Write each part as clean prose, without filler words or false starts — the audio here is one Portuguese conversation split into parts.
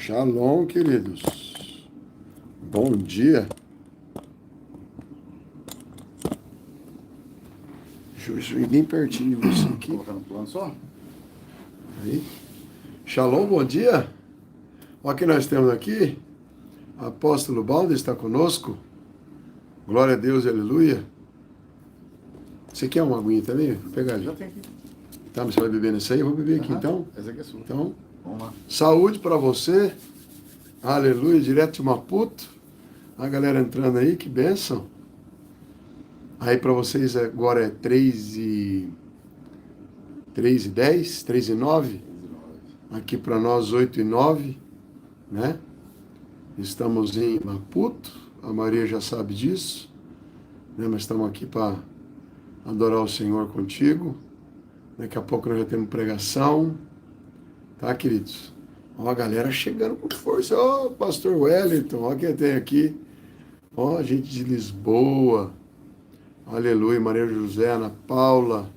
Shalom, queridos. Bom dia. Deixa eu ir bem pertinho de você aqui. Colocar no plano só? Aí. Shalom, bom dia. Olha o que nós temos aqui. Apóstolo Baldo está conosco. Glória a Deus, aleluia. Você quer uma aguinha também? Vou pegar ali. Já tem aqui. Tá, mas você vai beber nessa aí? Eu vou beber aqui então. Essa aqui é sua. Então, Vamos lá. saúde para você. Aleluia, direto de Maputo. A galera entrando aí, que bênção. Aí para vocês agora é 3:10, 3:09. Aqui para nós 8:09, né? Estamos em Maputo, a Maria já sabe disso, né? Mas estamos aqui para adorar o Senhor contigo. Daqui a pouco nós já temos pregação, tá, queridos? Ó, a galera chegando com força. Ó, Pastor Wellington, ó quem tem aqui. Ó, gente de Lisboa. Aleluia, Maria José, Ana Paula,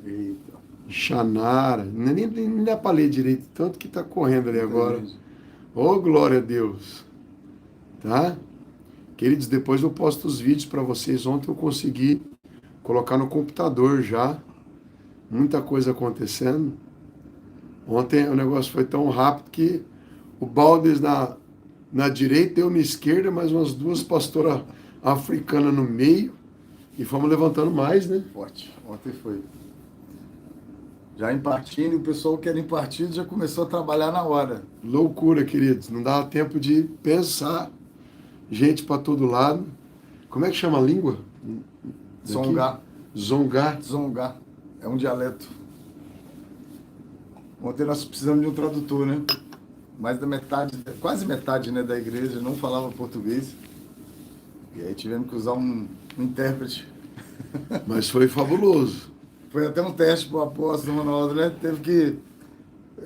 Eita. Xanara. Nem dá para ler direito, tanto que está correndo ali agora. Oh, glória a Deus. Tá? Queridos, depois eu posto os vídeos para vocês. Ontem eu consegui colocar no computador já. Muita coisa acontecendo. Ontem o negócio foi tão rápido que o Baldes na direita, eu na esquerda, mais umas duas pastoras africanas no meio. E fomos levantando mais, né? Forte. Ontem foi. Já em partido, e o pessoal que era em partido já começou a trabalhar na hora. Loucura, queridos. Não dava tempo de pensar. Gente para todo lado. Como é que chama a língua? Daqui? Zongar. Zongar. Zongar. É um dialeto. Ontem nós precisamos de um tradutor, né? Mais da metade, quase metade, né, da igreja não falava português. E aí tivemos que usar um intérprete. Mas foi fabuloso. Foi até um teste para o apóstolo Ronaldo, né? Teve que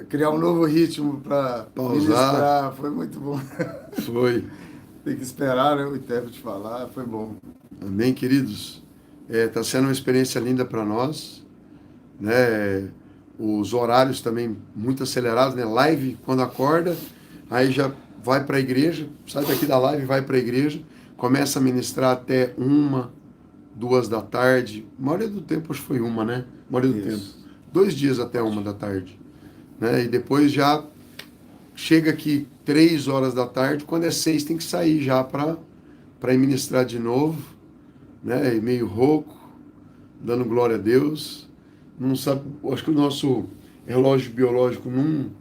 criar um novo ritmo para ministrar. Foi muito bom. Foi. Tem que esperar, né, o intérprete falar. Foi bom. Amém, queridos? Está sendo uma experiência linda para nós. Né? Os horários também muito acelerados, né? Live quando acorda, aí já vai para a igreja, sai daqui da live, vai para a igreja, começa a ministrar até 1, 2 da tarde. A maioria do tempo acho que foi 1, né? A maioria do tempo. 2 dias até 1 da tarde. Né? E depois já chega aqui 3 horas da tarde, quando é 6 tem que sair já para ir ministrar de novo, né? E meio rouco, dando glória a Deus. Não sabe, acho que o nosso relógio biológico não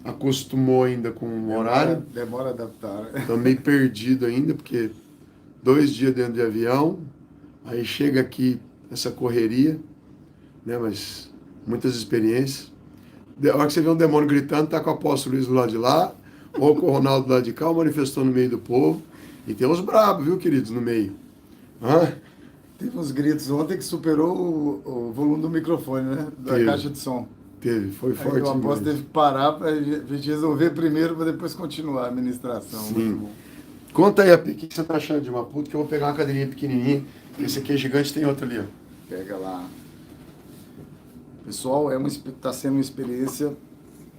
acostumou ainda com o horário. Demora a adaptar. Estou meio perdido ainda, porque 2 dias dentro de avião, aí chega aqui essa correria, né? Mas muitas experiências. A hora que você vê um demônio gritando, tá com o apóstolo Luiz do lado de lá, ou com o Ronaldo do lado de cá, manifestou no meio do povo. E tem uns brabos, viu, queridos, no meio. Hã? Teve uns gritos ontem que superou o volume do microfone, né? Da caixa de som. Teve, foi forte. Aí o apóstolo teve que parar para a gente resolver primeiro, para depois continuar a ministração. Sim. Muito bom. Conta aí, Api, o que você tá achando de Maputo, que eu vou pegar uma cadeirinha pequenininha. Esse aqui é gigante, tem outra ali, ó. Pega lá. Pessoal, tá sendo uma experiência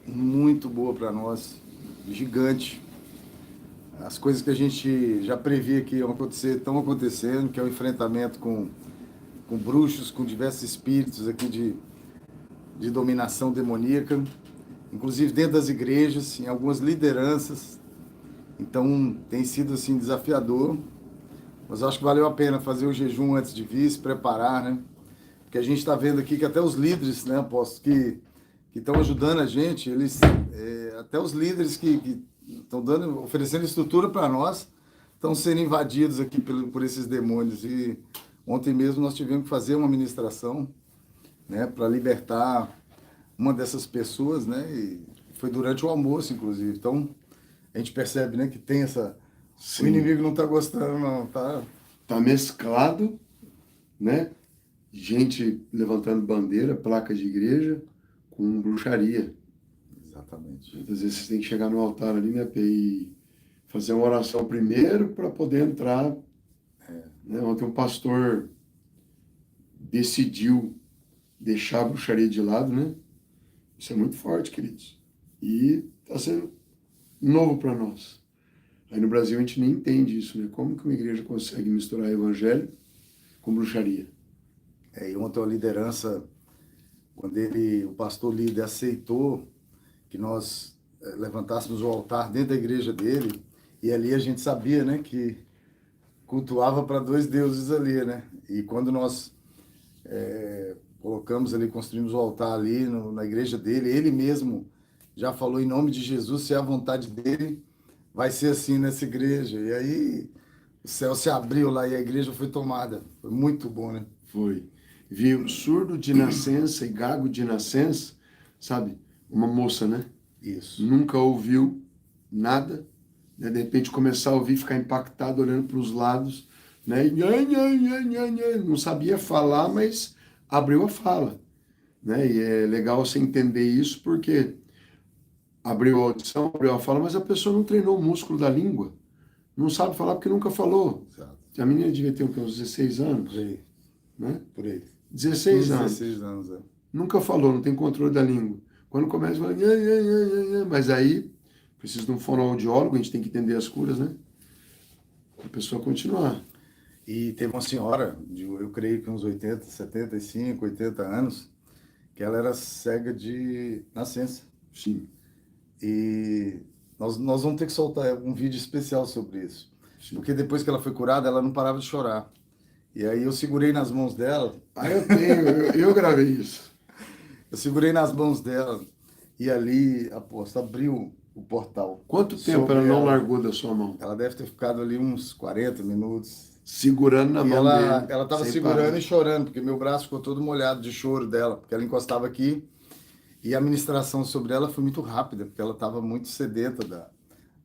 muito boa para nós, gigante. As coisas que a gente já previa que iam acontecer, estão acontecendo, que é o enfrentamento com bruxos, com diversos espíritos aqui de dominação demoníaca, inclusive dentro das igrejas, em algumas lideranças. Então, tem sido assim desafiador, mas acho que valeu a pena fazer o jejum antes de vir, se preparar, né? Porque a gente está vendo aqui que até os líderes, né, apóstolo, que estão ajudando a gente, eles, até os líderes que estão oferecendo estrutura para nós, estão sendo invadidos aqui por esses demônios. E ontem mesmo nós tivemos que fazer uma ministração, né, para libertar uma dessas pessoas, né, e foi durante o almoço, inclusive. Então, a gente percebe, né, que tem essa... Sim. O inimigo não está gostando, não, tá? Tá mesclado, né? Gente levantando bandeira, placa de igreja, com bruxaria. Exatamente. Muitas vezes você tem que chegar no altar ali, né, e fazer uma oração primeiro para poder entrar. Né? Ontem um pastor decidiu deixar a bruxaria de lado, né? Isso é muito forte, queridos. E está sendo novo para nós. Aí no Brasil a gente nem entende isso, né? Como que uma igreja consegue misturar evangelho com bruxaria? E ontem a liderança, quando o pastor líder aceitou que nós levantássemos o altar dentro da igreja dele, e ali a gente sabia, né, que cultuava para dois deuses ali, né? E quando nós colocamos ali, construímos o altar ali na igreja dele, ele mesmo já falou em nome de Jesus, se é a vontade dele, vai ser assim nessa igreja. E aí o céu se abriu lá e a igreja foi tomada. Foi muito bom, né? Foi. Viu surdo de nascença e gago de nascença, sabe? Uma moça, né? Isso. Nunca ouviu nada, né? De repente começar a ouvir, ficar impactado olhando para os lados, né? E não sabia falar, mas abriu a fala, né? E é legal você entender isso porque abriu a audição, abriu a fala, mas a pessoa não treinou o músculo da língua. Não sabe falar porque nunca falou. Exato. A menina devia ter uns 16 anos, Por aí. né? Por aí. 16 anos. 16 anos, é. Nunca falou, não tem controle da língua. Quando começa, fala, nha, nha, nha, nha, nha. Mas aí precisa de um fonoaudiólogo, a gente tem que entender as curas, né? Para a pessoa continuar. E teve uma senhora, eu creio que uns 80, 75, 80 anos, que ela era cega de nascença. Sim, E nós vamos ter que soltar um vídeo especial sobre isso. sim. Porque depois que ela foi curada, ela não parava de chorar. E aí eu segurei nas mãos dela. Ah, eu tenho, eu gravei isso. Eu segurei nas mãos dela e ali, aposto, abriu o portal. Quanto tempo sobre ela não largou da sua mão? Ela deve ter ficado ali uns 40 minutos. Segurando na E mão dele. ela estava sem segurando parar. e chorando, porque meu braço ficou todo molhado de choro dela, porque ela encostava aqui e a ministração sobre ela foi muito rápida, porque ela estava muito sedenta,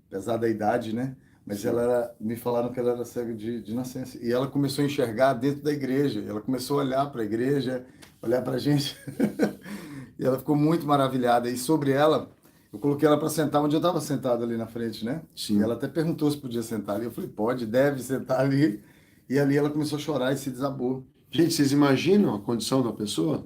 apesar da idade, né? Mas Sim. ela me falaram que ela era cega de nascença. E ela começou a enxergar dentro da igreja. Ela começou a olhar para a igreja, olhar para a gente. E ela ficou muito maravilhada. E sobre ela, eu coloquei ela para sentar onde eu estava sentado ali na frente, né? Sim. E ela até perguntou se podia sentar ali. Eu falei, pode, deve sentar ali. E ali ela começou a chorar e se desabou. Gente, vocês imaginam a condição da pessoa?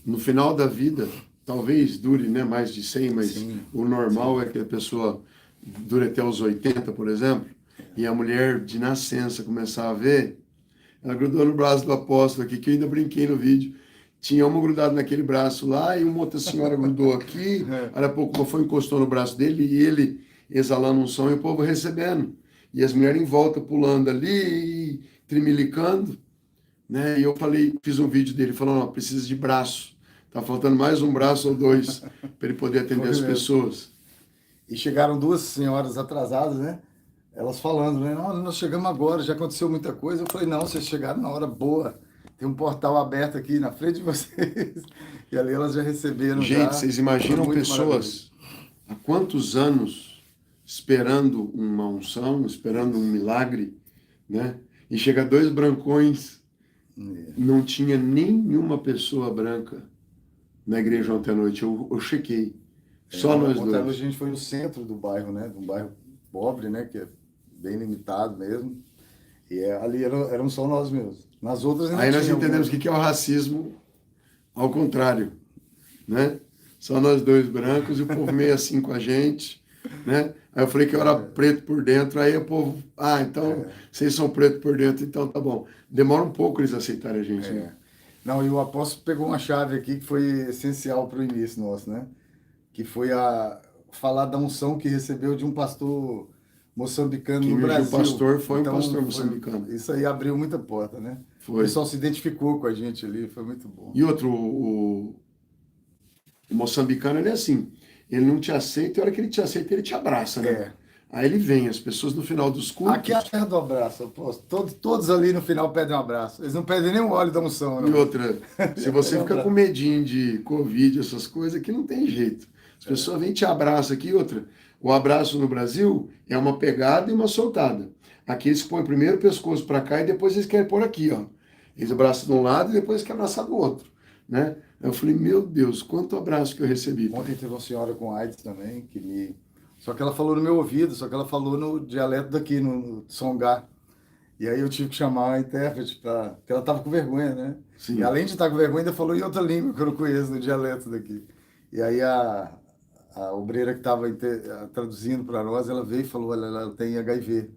No final da vida, talvez dure, né, mais de 100, mas Sim, o normal é que a pessoa dure até os 80, por exemplo, e a mulher de nascença começar a ver, ela grudou no braço do apóstolo aqui, que eu ainda brinquei no vídeo. Tinha uma grudada naquele braço lá e uma outra senhora grudou aqui. Aí a pouco uma foi encostou no braço dele e ele exalando um som e o povo recebendo. E as mulheres em volta pulando ali, tremilicando, né? E eu falei, fiz um vídeo dele falando, ó, precisa de braço. Tá faltando mais um braço ou dois para ele poder atender Foi as mesmo. pessoas. E chegaram duas senhoras atrasadas, né? Elas falando, né? Não, nós chegamos agora, já aconteceu muita coisa. Eu falei, não, vocês chegaram na hora boa. Tem um portal aberto aqui na frente de vocês. E ali elas já receberam. Gente, vocês imaginam Foi muito pessoas há quantos anos esperando uma unção, esperando um milagre, né? E chega dois brancões, maravilhoso. não tinha nenhuma pessoa branca na igreja ontem à noite. Eu chequei. Só nós Ontem à noite dois. a gente foi no centro do bairro, né? De um bairro pobre, né? Que é bem limitado mesmo. E ali eram só nós mesmos. Nas outras ainda Aí nós tinha entendemos o algumas. que é o racismo ao contrário, né? Só nós dois brancos e o povo meio assim com a gente, né? Aí eu falei que eu era preto por dentro, aí o povo, então vocês são preto por dentro, então tá bom. Demora um pouco eles aceitarem a gente, né? Não, e o apóstolo pegou uma chave aqui que foi essencial para o início nosso, né? Que foi falar da unção que recebeu de um pastor moçambicano Quem no me viu Brasil. pastor foi um Então, pastor moçambicano. isso aí abriu muita porta, né? O Foi. pessoal se identificou com a gente ali, foi muito bom. E outro, o moçambicano, ele é assim, ele não te aceita, e a hora que ele te aceita, ele te abraça, né? É. Aí ele vem, as pessoas no final dos cultos... Aqui é a terra do abraço, apóstolo. Todos ali no final pedem um abraço. Eles não pedem nem um óleo da unção, E não. outra, se você fica com medinho de Covid, essas coisas, aqui não tem jeito. As pessoas vêm e te abraçam aqui. Outra, o abraço no Brasil é uma pegada e uma soltada. Aqui eles põem primeiro o pescoço para cá e depois eles querem pôr aqui, ó. Eles abraçam de um lado e depois querem abraçar do outro, né? Eu falei, meu Deus, quanto abraço que eu recebi. Ontem teve uma senhora com AIDS também, Só que ela falou no meu ouvido, só que ela falou no dialeto daqui, no Songá. E aí eu tive que chamar a intérprete, porque ela estava com vergonha, né? Sim. E além de estar com vergonha, ainda falou em outra língua que eu não conheço, no dialeto daqui. E aí a a obreira que estava traduzindo para nós, ela veio e falou, olha, ela tem HIV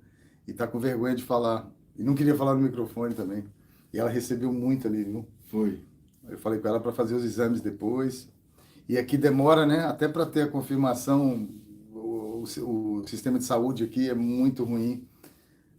e está com vergonha de falar. E não queria falar no microfone também. E ela recebeu muito ali, viu? Foi. Eu falei com ela para fazer os exames depois. E aqui demora, né? Até para ter a confirmação, o sistema de saúde aqui é muito ruim.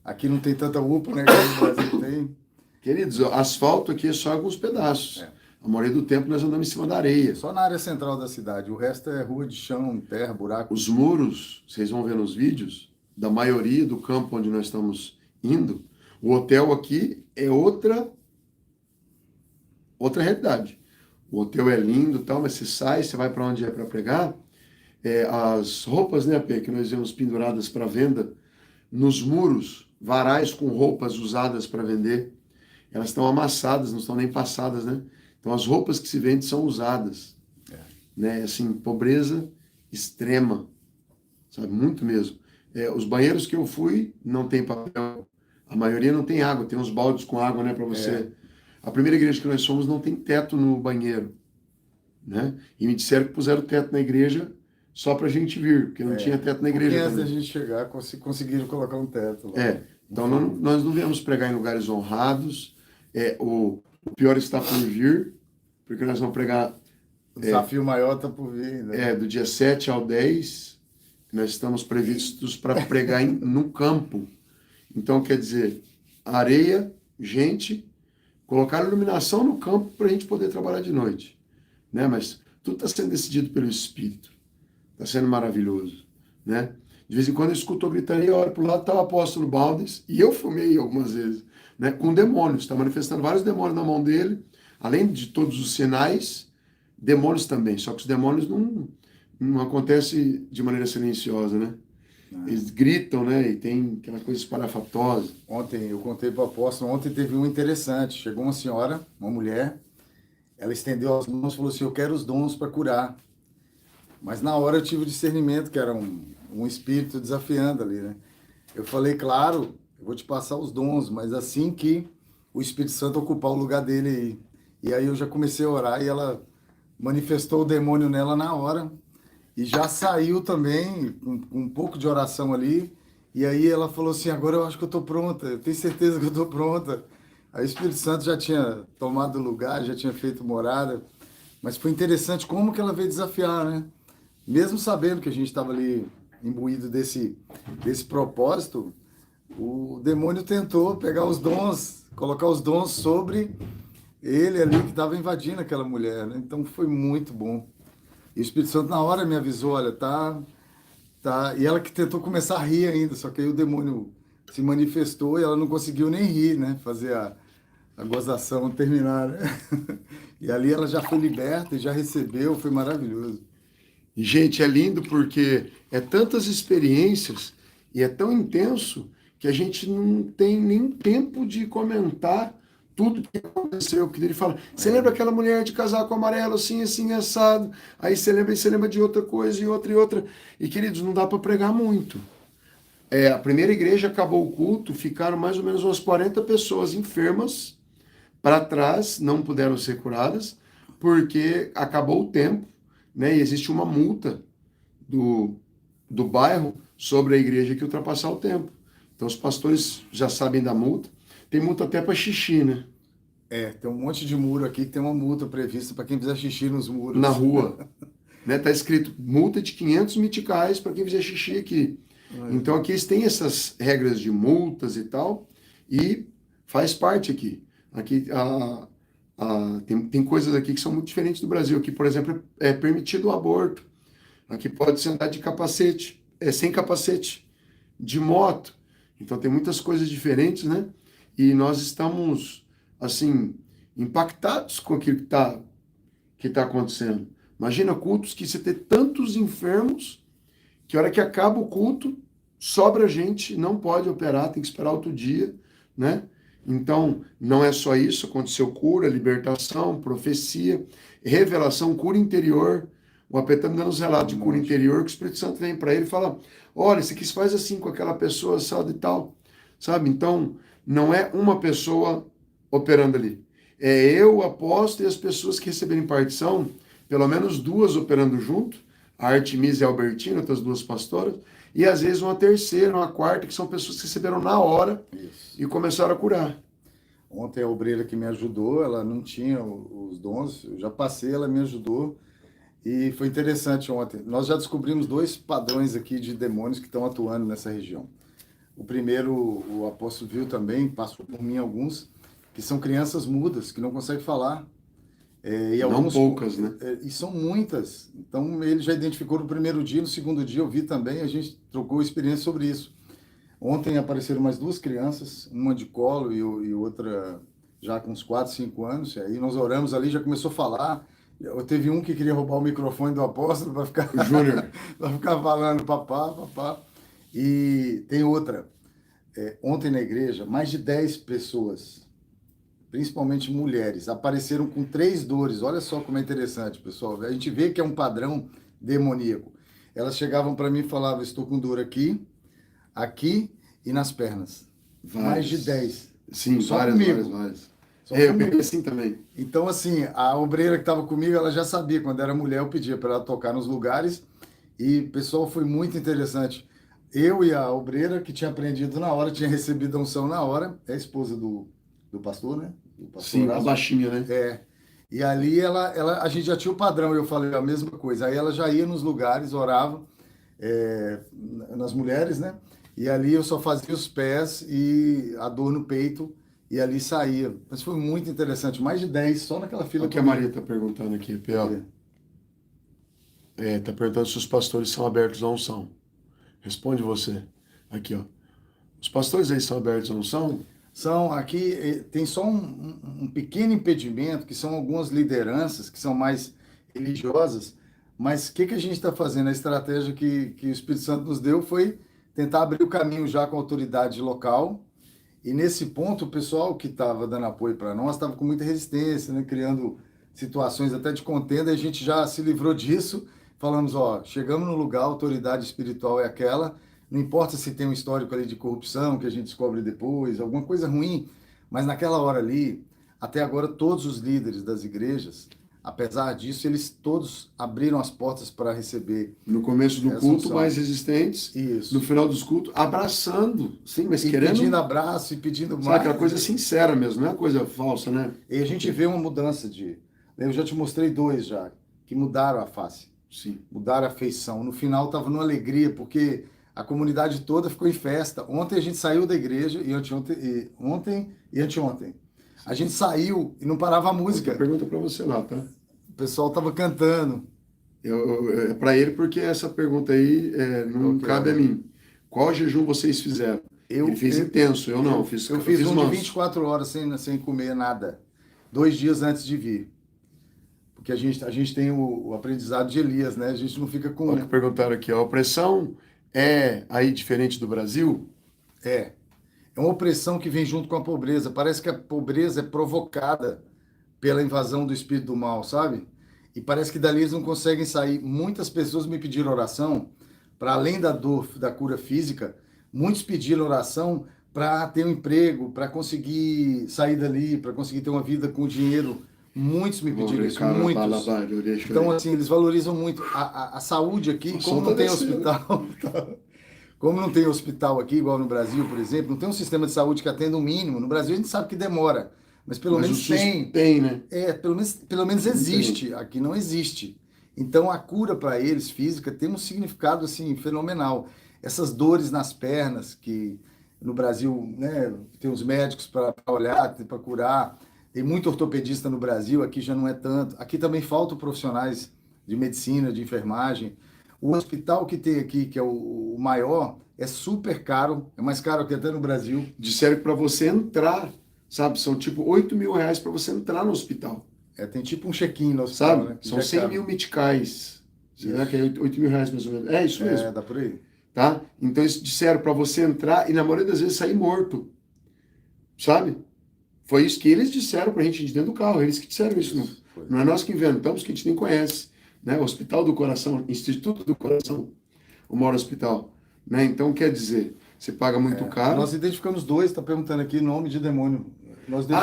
Aqui não tem tanta UPA, né? Que no Brasil tem. Queridos, asfalto aqui é só alguns pedaços. É. A maioria do tempo nós andamos em cima da areia. Só na área central da cidade. O resto é rua de chão, terra, buraco. Os muros, vocês vão ver nos vídeos, da maioria do campo onde nós estamos indo, o hotel aqui é outra realidade. O hotel é lindo, tal, mas você sai, você vai para onde é para pregar, as roupas, né, Pê, que nós vemos penduradas para venda, nos muros, varais com roupas usadas para vender, elas estão amassadas, não estão nem passadas, né? Então as roupas que se vendem são usadas, né? Assim, pobreza extrema, sabe? Muito mesmo. Os banheiros que eu fui não tem papel, a maioria não tem água, tem uns baldes com água, né, para você. A primeira igreja que nós fomos não tem teto no banheiro, né? E me disseram que puseram teto na igreja só para a gente vir, porque não tinha teto na igreja. Antes da gente chegar, conseguiram colocar um teto lá. Então nós não viemos pregar em lugares honrados. O pior está por vir, porque nós vamos pregar. O desafio maior está por vir, né? Do dia 7 ao 10, nós estamos previstos para pregar no campo. Então, quer dizer, areia, gente, colocar iluminação no campo para a gente poder trabalhar de noite, né? Mas tudo está sendo decidido pelo Espírito. Está sendo maravilhoso, né? De vez em quando eu escuto gritaria, eu olho para o lado, está o apóstolo Baldes, e eu fumei algumas vezes, né? Com demônios, está manifestando vários demônios na mão dele, além de todos os sinais, demônios também, só que os demônios não acontecem de maneira silenciosa, né? Eles gritam, né? E tem aquela coisa espalhafatosa. Ontem, eu contei para o apóstolo, ontem teve um interessante. Chegou uma senhora, uma mulher, ela estendeu as mãos e falou assim, eu quero os dons para curar. Mas na hora eu tive o discernimento, que era um espírito desafiando ali, né? Eu falei, claro, eu vou te passar os dons, mas assim que o Espírito Santo ocupar o lugar dele aí. E aí eu já comecei a orar e ela manifestou o demônio nela na hora. E já saiu também, com um pouco de oração ali. E aí ela falou assim, agora eu acho que eu estou pronta, eu tenho certeza que eu estou pronta. Aí o Espírito Santo já tinha tomado lugar, já tinha feito morada. Mas foi interessante como que ela veio desafiar, né? Mesmo sabendo que a gente estava ali imbuído desse propósito, o demônio tentou pegar os dons, colocar os dons sobre ele ali que estava invadindo aquela mulher, né? Então foi muito bom. E o Espírito Santo na hora me avisou, olha, tá. E ela que tentou começar a rir ainda, só que aí o demônio se manifestou e ela não conseguiu nem rir, né? Fazer a gozação terminar, né? E ali ela já foi liberta e já recebeu, foi maravilhoso. E, gente, é lindo porque é tantas experiências e é tão intenso que a gente não tem nem tempo de comentar tudo que aconteceu. Que ele fala, você lembra aquela mulher de casaco amarelo, assim, assim, assado? Aí você lembra de outra coisa, e outra, e outra. E, queridos, não dá para pregar muito. A primeira igreja acabou o culto, ficaram mais ou menos umas 40 pessoas enfermas para trás, não puderam ser curadas, porque acabou o tempo, né? E existe uma multa do bairro sobre a igreja que ultrapassar o tempo. Então os pastores já sabem da multa. Tem multa até para xixi, né? Tem um monte de muro aqui que tem uma multa prevista para quem fizer xixi nos muros. Na rua. Né? Tá escrito multa de 500 meticais para quem fizer xixi aqui. Então aqui eles têm essas regras de multas e tal, e faz parte aqui. Aqui tem coisas aqui que são muito diferentes do Brasil. Aqui, por exemplo, é permitido o aborto. Aqui pode-se andar de capacete, sem capacete, de moto. Então tem muitas coisas diferentes, né? E nós estamos, assim, impactados com aquilo que tá acontecendo. Imagina cultos que você ter tantos enfermos, que a hora que acaba o culto, sobra gente, não pode operar, tem que esperar outro dia, né? Então, não é só isso, aconteceu cura, libertação, profecia, revelação, cura interior. O AP está me dando uns relatos de cura interior, que o Espírito Santo vem para ele e fala, olha, isso aqui se faz assim com aquela pessoa, sabe, e tal. Sabe? Então, não é uma pessoa operando ali. É eu, o apóstolo, e as pessoas que receberem partição, pelo menos duas operando junto, a Artemisa e a Albertina, outras duas pastoras, e às vezes uma terceira, uma quarta, que são pessoas que receberam na hora Isso. e começaram a curar. Ontem a obreira que me ajudou, ela não tinha os dons, eu já passei, ela me ajudou. E foi interessante ontem. Nós já descobrimos 2 padrões aqui de demônios que estão atuando nessa região. O primeiro, o apóstolo viu também, passou por mim alguns, que são crianças mudas, que não conseguem falar. E Não alguns, poucas, né? e são muitas. Então ele já identificou no primeiro dia, no segundo dia eu vi também, a gente trocou experiência sobre isso. Ontem apareceram mais 2 crianças, uma de colo e outra já com uns 4, 5 anos. E aí nós oramos ali, já começou a falar. Teve um que queria roubar o microfone do apóstolo para ficar, O Júnior. para ficar falando papá, papá. E tem outra. Ontem na igreja, mais de 10 pessoas, principalmente mulheres, apareceram com 3 dores. Olha só como é interessante, pessoal. A gente vê que é um padrão demoníaco. Elas chegavam para mim e falavam: estou com dor aqui, aqui e nas pernas. Mais de 10. Sim, Só várias, comigo. várias, várias. Só Eu comigo. peguei assim também. Então, assim, a obreira que estava comigo, ela já sabia. Quando era mulher, eu pedia para ela tocar nos lugares. E, pessoal, foi muito interessante. Eu e a obreira, que tinha aprendido na hora, tinha recebido a unção na hora, é a esposa do pastor, né? Do pastor Sim, a Horácio. baixinha, né? E ali a gente já tinha o padrão, eu falei a mesma coisa. Aí ela já ia nos lugares, orava, nas mulheres, né? E ali eu só fazia os pés e a dor no peito, e ali saía. Mas foi muito interessante, mais de 10 só naquela fila O que a comigo. Maria está perguntando aqui, Piel. Está perguntando se os pastores são abertos ou não são. Responde você. Aqui, ó. Os pastores aí são abertos ou não são? São aqui, tem só um pequeno impedimento, que são algumas lideranças que são mais religiosas, mas o que a gente está fazendo? A estratégia que o Espírito Santo nos deu foi tentar abrir o caminho já com a autoridade local, e nesse ponto o pessoal que estava dando apoio para nós estava com muita resistência, né, criando situações até de contenda, e a gente já se livrou disso, falamos, ó, chegamos no lugar, a autoridade espiritual é aquela, não importa se tem um histórico ali de corrupção, que a gente descobre depois, alguma coisa ruim, mas naquela hora ali, até agora, todos os líderes das igrejas, apesar disso, eles todos abriram as portas para receber No começo do essa culto, unção. mais resistentes. Isso. No final dos cultos, abraçando. Sim, mas E querendo. pedindo abraço e pedindo Sabe, mais. aquela coisa sincera mesmo, não é uma coisa falsa, né? E a gente vê uma mudança de. Eu já te mostrei 2 já, que mudaram a face, Sim. mudaram a feição. No final estava numa alegria, porque a comunidade toda ficou em festa. Ontem a gente saiu da igreja, ontem e anteontem. A gente saiu e não parava a música. Pergunta para você lá, tá? O pessoal estava cantando. É para ele, porque essa pergunta aí não cabe a mim. Qual jejum vocês fizeram? Ele fez intenso, eu não. Eu fiz um de manso. 24 horas sem comer nada. 2 dias antes de vir. Porque a gente tem o aprendizado de Elias, né? A gente não fica com... Olha que perguntaram aqui, a opressão é aí diferente do Brasil? É uma opressão que vem junto com a pobreza. Parece que a pobreza é provocada pela invasão do espírito do mal, sabe? E parece que dali eles não conseguem sair. Muitas pessoas me pediram oração, para além da dor, da cura física, muitos pediram oração para ter um emprego, para conseguir sair dali, para conseguir ter uma vida com dinheiro. Muitos me pediram isso, muitos. Então, assim, eles valorizam muito a saúde aqui, como não tem hospital. Como não tem hospital aqui, igual no Brasil, por exemplo, não tem um sistema de saúde que atenda o mínimo. No Brasil a gente sabe que demora, mas pelo menos tem. Tem, né? Pelo menos existe. Aqui não existe. Então a cura para eles, física, tem um significado assim fenomenal. Essas dores nas pernas, que no Brasil, né, tem os médicos para olhar, para curar. Tem muito ortopedista no Brasil, aqui já não é tanto. Aqui também faltam profissionais de medicina, de enfermagem. O hospital que tem aqui, que é o maior, é super caro, é mais caro que até no Brasil. Disseram que para você entrar, sabe, são tipo R$8.000 para você entrar no hospital. Tem tipo um check-in no hospital, sabe? Né? São 100 mil meticais. Será que é R$8.000 mais ou menos? É isso mesmo. Dá por aí. Tá? Então eles disseram para você entrar e na maioria das vezes sair morto. Sabe? Foi isso que eles disseram pra gente de dentro do carro. Eles que disseram isso. Não é nós que inventamos, que a gente nem conhece. Né? Hospital do Coração, Instituto do Coração, o maior hospital. Né? Então, quer dizer, você paga muito caro. Nós identificamos 2, está perguntando aqui, nome de demônio.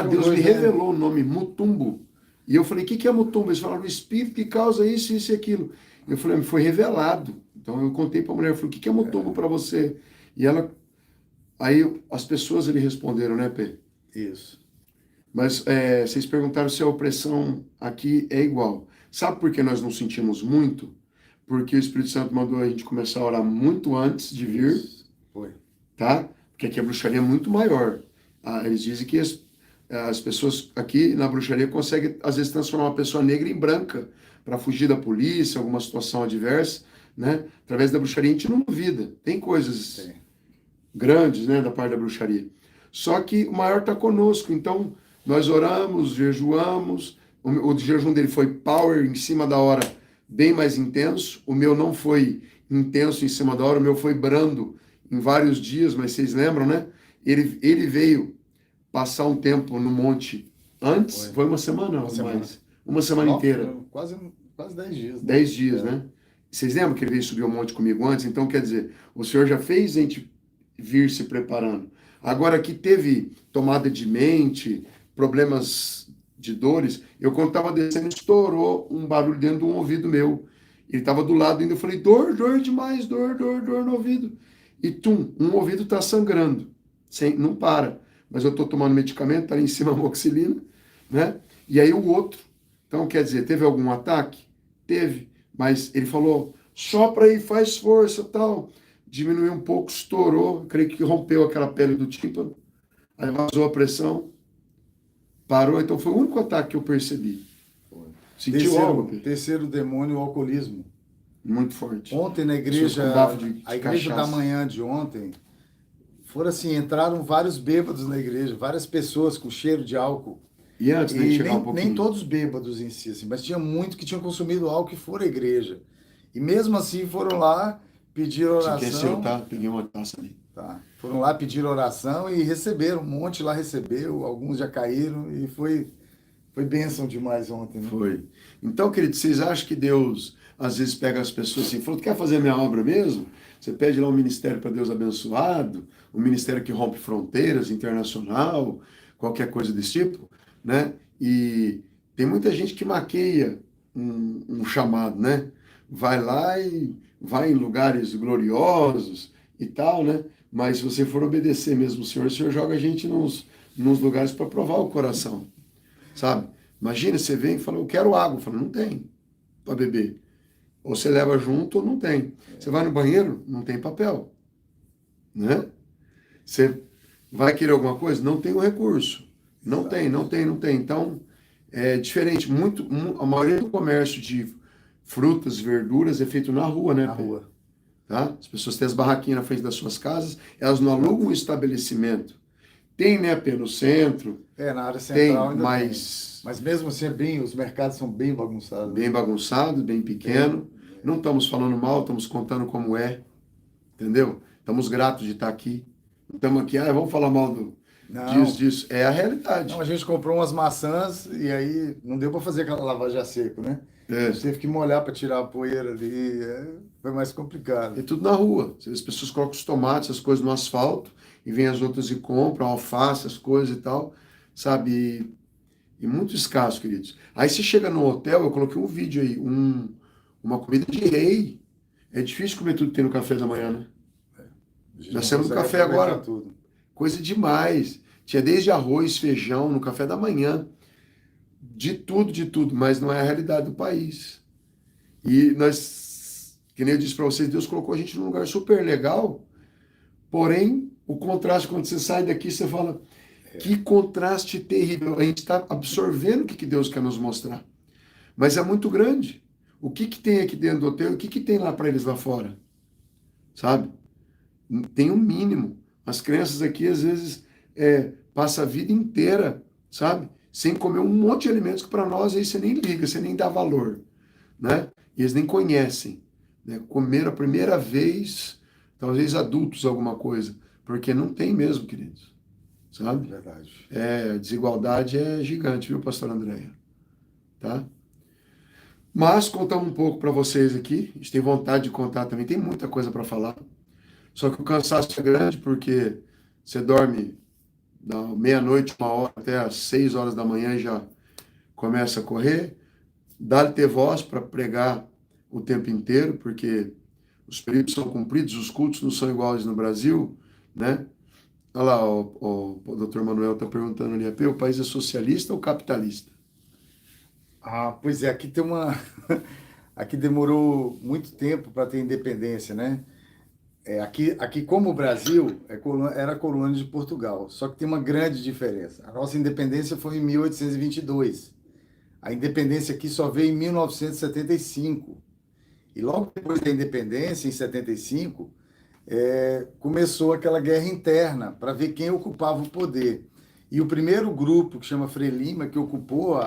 Deus me revelou o nome Mutumbo. E eu falei, o que que é mutumba? Eles falaram, o espírito que causa isso, isso e aquilo. Eu falei, me foi revelado. Então eu contei para a mulher, eu falei, o que que é mutumba para você? E ela, aí as pessoas ali responderam, né, Pê? Isso. Mas vocês perguntaram se a opressão aqui é igual. Sabe por que nós não sentimos muito? Porque o Espírito Santo mandou a gente começar a orar muito antes de vir, Isso. Foi. tá? Porque aqui a bruxaria é muito maior. Ah, eles dizem que as pessoas aqui na bruxaria conseguem, às vezes, transformar uma pessoa negra em branca para fugir da polícia, alguma situação adversa, né? Através da bruxaria a gente não duvida. Tem coisas Sim. grandes, né, da parte da bruxaria. Só que o maior está conosco, então nós oramos, jejuamos. O jejum dele foi power em cima da hora, bem mais intenso. O meu não foi intenso em cima da hora, o meu foi brando em vários dias, mas vocês lembram, né? Ele veio passar um tempo no monte antes, foi uma semana Uma ou semana. mais? Uma semana inteira. Quase 10 dias. Né? 10 dias, né? Vocês lembram que ele veio subir o monte comigo antes? Então, quer dizer, o Senhor já fez a gente vir se preparando. Agora, que teve tomada de mente, problemas de dores, eu quando estava descendo, estourou um barulho dentro de um ouvido meu. Ele estava do lado ainda, eu falei, dor demais, dor no ouvido. E um ouvido está sangrando, não para. Mas eu estou tomando medicamento, está ali em cima a amoxicilina, né? E aí o outro, então quer dizer, teve algum ataque? Teve, mas ele falou, sopra aí, faz força, tal. Diminuiu um pouco, estourou, creio que rompeu aquela pele do tímpano, aí vazou a pressão, parou, então foi o único ataque que eu percebi. Sentiu algo, Pedro? Terceiro demônio, o alcoolismo. Muito forte. Ontem na Pessoas igreja, com bafo de a igreja da cachaça. manhã de ontem, foram assim, entraram vários bêbados na igreja, várias pessoas com cheiro de álcool. E antes de E chegar um pouquinho? nem todos bêbados em si, assim, mas tinha muito que tinham consumido álcool e foram à igreja. E mesmo assim foram lá, pediram Você quer oração. sentar? Peguei uma taça ali. Tá. Foram lá pedir oração e receberam, um monte lá recebeu, alguns já caíram e foi bênção demais ontem, né? Foi. Então, querido, vocês acham que Deus às vezes pega as pessoas assim, falou, tu quer fazer a minha obra mesmo? Você pede lá um ministério para Deus abençoado, um ministério que rompe fronteiras, internacional, qualquer coisa desse tipo, né? E tem muita gente que maqueia um chamado, né? Vai lá e vai em lugares gloriosos e tal, né? Mas se você for obedecer mesmo o Senhor joga a gente nos lugares para provar o coração, sabe? Imagina, você vem e fala, eu quero água. Fala, não tem para beber. Ou você leva junto ou não tem. Você vai no banheiro, não tem papel. Né? Você vai querer alguma coisa? Não tem o recurso. Não tem. Então, é diferente. A maioria do comércio de frutas, verduras é feito na rua, né? Na rua. Tá? As pessoas têm as barraquinhas na frente das suas casas, elas não alugam um estabelecimento. Tem, né, no centro. Na área central tem, ainda mas... tem. Mas mesmo assim, os mercados são bem bagunçados. Bem bagunçado, bem pequeno. Não estamos falando mal, estamos contando como é. Entendeu? Estamos gratos de estar aqui. Não estamos aqui, vamos falar mal disso. É a realidade. Não, a gente comprou umas maçãs e aí não deu para fazer aquela lavagem a seco, né? A gente teve que molhar para tirar a poeira ali. Foi mais complicado. É tudo na rua. As pessoas colocam os tomates, as coisas no asfalto, e vêm as outras e compram, alface, as coisas e tal. Sabe? E muito escasso, queridos. Aí você chega no hotel, eu coloquei um vídeo aí, uma comida de rei. É difícil comer tudo que tem no café da manhã, né? Nós temos no café agora. Tudo. Coisa demais. Tinha desde arroz, feijão, no café da manhã. De tudo, mas não é a realidade do país. E nós, que nem eu disse para vocês, Deus colocou a gente num lugar super legal, porém, o contraste, quando você sai daqui, você fala, que contraste terrível. A gente está absorvendo o que Deus quer nos mostrar. Mas é muito grande. O que tem aqui dentro do hotel, o que tem lá para eles lá fora? Sabe? Tem um mínimo. As crianças aqui, às vezes, passam a vida inteira, sabe? Sem comer um monte de alimentos que para nós aí você nem liga, você nem dá valor, né? E eles nem conhecem, né? Comer a primeira vez, talvez adultos alguma coisa, porque não tem mesmo, queridos, sabe? Verdade. A desigualdade é gigante, viu, pastor Andréia? Tá? Mas contamos um pouco para vocês aqui, a gente tem vontade de contar também, tem muita coisa para falar, só que o cansaço é grande porque você dorme da meia-noite, 1 hora, até às 6 horas da manhã e já começa a correr, dá-lhe ter voz para pregar o tempo inteiro, porque os períodos são cumpridos, os cultos não são iguais no Brasil, né? Olha lá, o doutor Manuel está perguntando ali, o país é socialista ou capitalista? Pois é, aqui tem uma. Aqui demorou muito tempo para ter independência, né? Aqui, como o Brasil era colônia de Portugal, só que tem uma grande diferença. A nossa independência foi em 1822. A independência aqui só veio em 1975. E logo depois da independência, em 75, começou aquela guerra interna para ver quem ocupava o poder. E o primeiro grupo, que chama Frelimo, que ocupou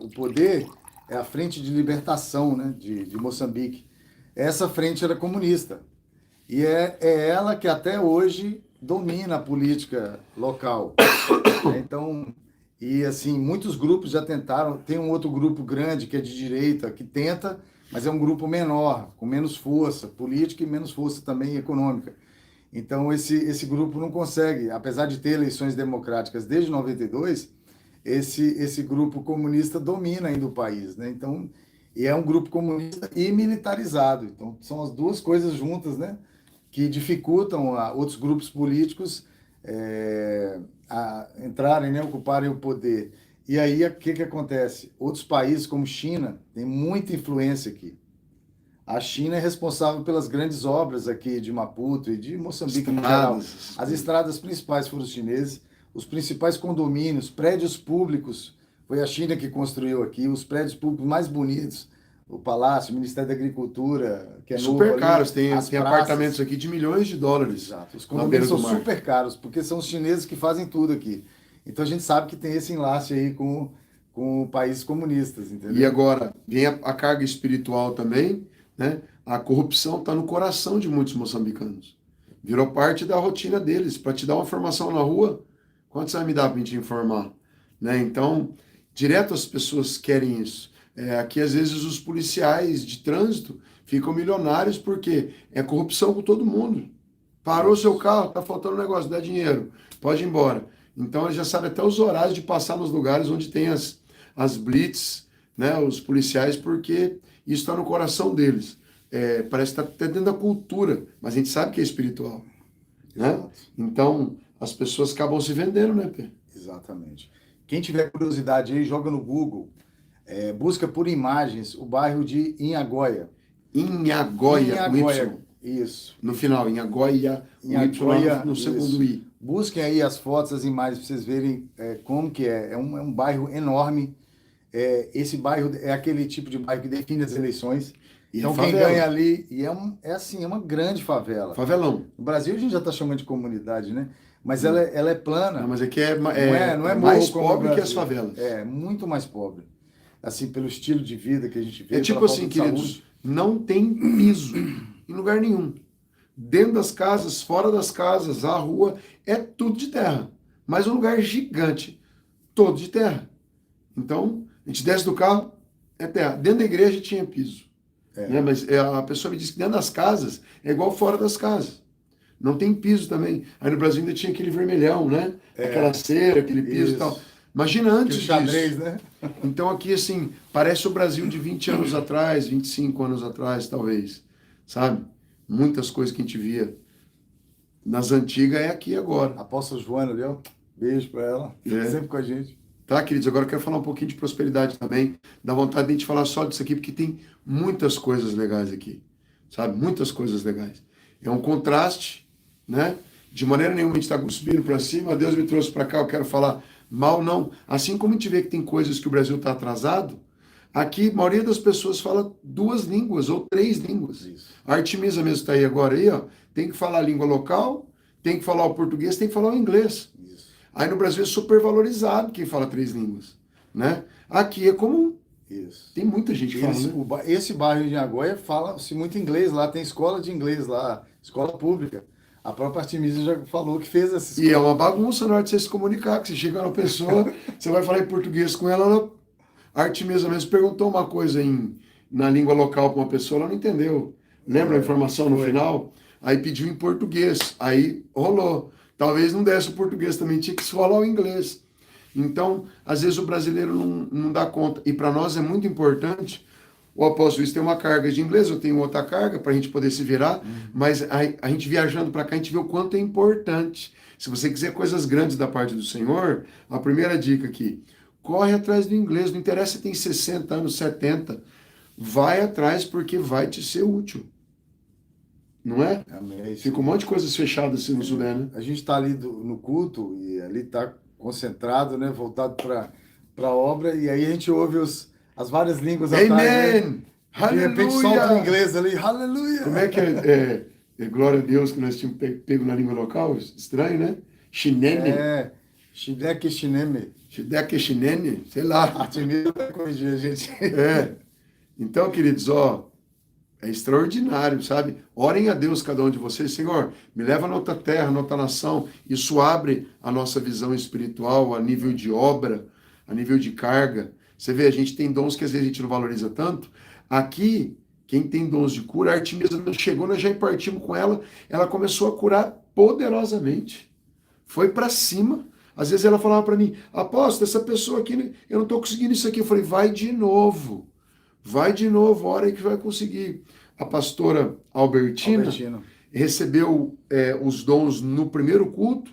o poder, é a Frente de Libertação, né, de Moçambique. Essa frente era comunista. E é ela que até hoje domina a política local. Então, e assim, muitos grupos já tentaram. Tem um outro grupo grande que é de direita, que tenta, mas é um grupo menor, com menos força política e menos força também econômica. Então, esse grupo não consegue, apesar de ter eleições democráticas desde 92, esse grupo comunista domina ainda o país, né? Então, e é um grupo comunista e militarizado. Então, são as duas coisas juntas, né? Que dificultam a outros grupos políticos a entrarem, né? Ocuparem o poder. E aí, o que acontece? Outros países, como China, têm muita influência aqui. A China é responsável pelas grandes obras aqui de Maputo e de Moçambique no geral. As estradas principais foram os chineses, os principais condomínios, prédios públicos, foi a China que construiu aqui, os prédios públicos mais bonitos, o Palácio, o Ministério da Agricultura, que é super novo caros, ali, tem apartamentos aqui de milhões de dólares. Exato. Os condomínios são super caros, porque são os chineses que fazem tudo aqui. Então a gente sabe que tem esse enlace aí com países comunistas, entendeu? E agora, vem a carga espiritual também, né? A corrupção está no coração de muitos moçambicanos. Virou parte da rotina deles. Para te dar uma informação na rua, quanto você vai me dar para me te informar? Né? Então, direto as pessoas querem isso. Aqui, às vezes, os policiais de trânsito ficam milionários porque é corrupção com todo mundo. Parou seu carro, está faltando um negócio, dá dinheiro, pode ir embora. Então, ele já sabe até os horários de passar nos lugares onde tem as blitz, né? Os policiais, porque isso está no coração deles. Parece que está até dentro da cultura, mas a gente sabe que é espiritual. Né? Então, as pessoas acabam se vendendo, né, Pê? Exatamente. Quem tiver curiosidade aí, joga no Google, busca por imagens o bairro de Inhagoia. Inhagoia. Isso. No final, Inhagoia, Inhagoia, no segundo I. Busquem aí as fotos, as imagens, para vocês verem como que é. É um bairro enorme. Esse bairro é aquele tipo de bairro que define as eleições. Então, quem ganha ali, e é uma grande favela. Favelão. No Brasil, a gente já está chamando de comunidade, né? Mas ela é plana. Não, mas aqui não é mais pobre que as favelas. É, muito mais pobre. Assim, pelo estilo de vida que a gente vê. É tipo assim, queridos, não tem piso em lugar nenhum. Dentro das casas, fora das casas, a rua, é tudo de terra. Mas um lugar gigante, todo de terra. Então, a gente desce do carro, é terra. Dentro da igreja tinha piso. Né? Mas a pessoa me disse que dentro das casas é igual fora das casas. Não tem piso também. Aí no Brasil ainda tinha aquele vermelhão, né? Aquela cera, aquele piso e tal. Imagina antes disso. Xadrez, né? Então aqui, assim, parece o Brasil de 20 anos atrás, 25 anos atrás, talvez. Sabe? Muitas coisas que a gente via nas antigas é aqui agora. A apóstola Joana ali, ó. Beijo pra ela. Sempre com a gente. Tá, queridos? Agora eu quero falar um pouquinho de prosperidade também. Dá vontade de a gente falar só disso aqui, porque tem muitas coisas legais aqui. Sabe? Muitas coisas legais. É um contraste, né? De maneira nenhuma a gente está cuspindo para cima. Deus me trouxe para cá, eu quero falar mal, não. Assim como a gente vê que tem coisas que o Brasil está atrasado, aqui a maioria das pessoas fala 2 línguas ou 3 línguas. Isso. A Artemisa mesmo está aí agora, aí, ó, tem que falar a língua local, tem que falar o português, tem que falar o inglês. Isso. Aí no Brasil é super valorizado quem fala 3 línguas, né? Aqui é comum. Isso. Tem muita gente falando. Né? Esse bairro de Nagoya fala-se muito inglês lá, tem escola de inglês lá, escola pública. A própria Artemisa já falou que fez essa escola. E é uma bagunça na hora de você se comunicar, que você chega na pessoa, você vai falar em português com ela, a Artemisa mesmo perguntou uma coisa na língua local para uma pessoa, ela não entendeu. Lembra a informação no final? Aí pediu em português, aí rolou. Talvez não desse o português também, tinha que falar o inglês. Então, às vezes o brasileiro não dá conta. E para nós é muito importante. O apóstolo Luiz tem uma carga de inglês, eu tenho outra carga para a gente poder se virar, mas a gente viajando para cá, a gente vê o quanto é importante. Se você quiser coisas grandes da parte do Senhor, a primeira dica aqui, corre atrás do inglês, não interessa se tem 60 anos, 70, vai atrás porque vai te ser útil. Não é? Amém. Fica um monte de coisas fechadas assim no Sudão, né? A gente está ali no culto e ali está concentrado, né? Voltado para a obra, e aí a gente ouve as várias línguas atrás, né? Amen! De repente solta o Aleluia! inglês ali, aleluia! Como é que é glória a Deus que nós tínhamos pego na língua local? Estranho, né? Chinene. Shideki Shineme. Shideki Chinene, sei lá. Artemida vai corrigir a gente. Então, queridos, é extraordinário, sabe? Orem a Deus, cada um de vocês. Senhor, me leva na outra terra, na outra nação. Isso abre a nossa visão espiritual a nível de obra, a nível de carga. Você vê, a gente tem dons que às vezes a gente não valoriza tanto. Aqui, quem tem dons de cura, a Artemisa chegou, nós já partimos com ela, ela começou a curar poderosamente. Foi para cima. Às vezes ela falava para mim, apóstolo, essa pessoa aqui, eu não estou conseguindo isso aqui. Eu falei, vai de novo, ora aí que vai conseguir. A pastora Albertina recebeu os dons no primeiro culto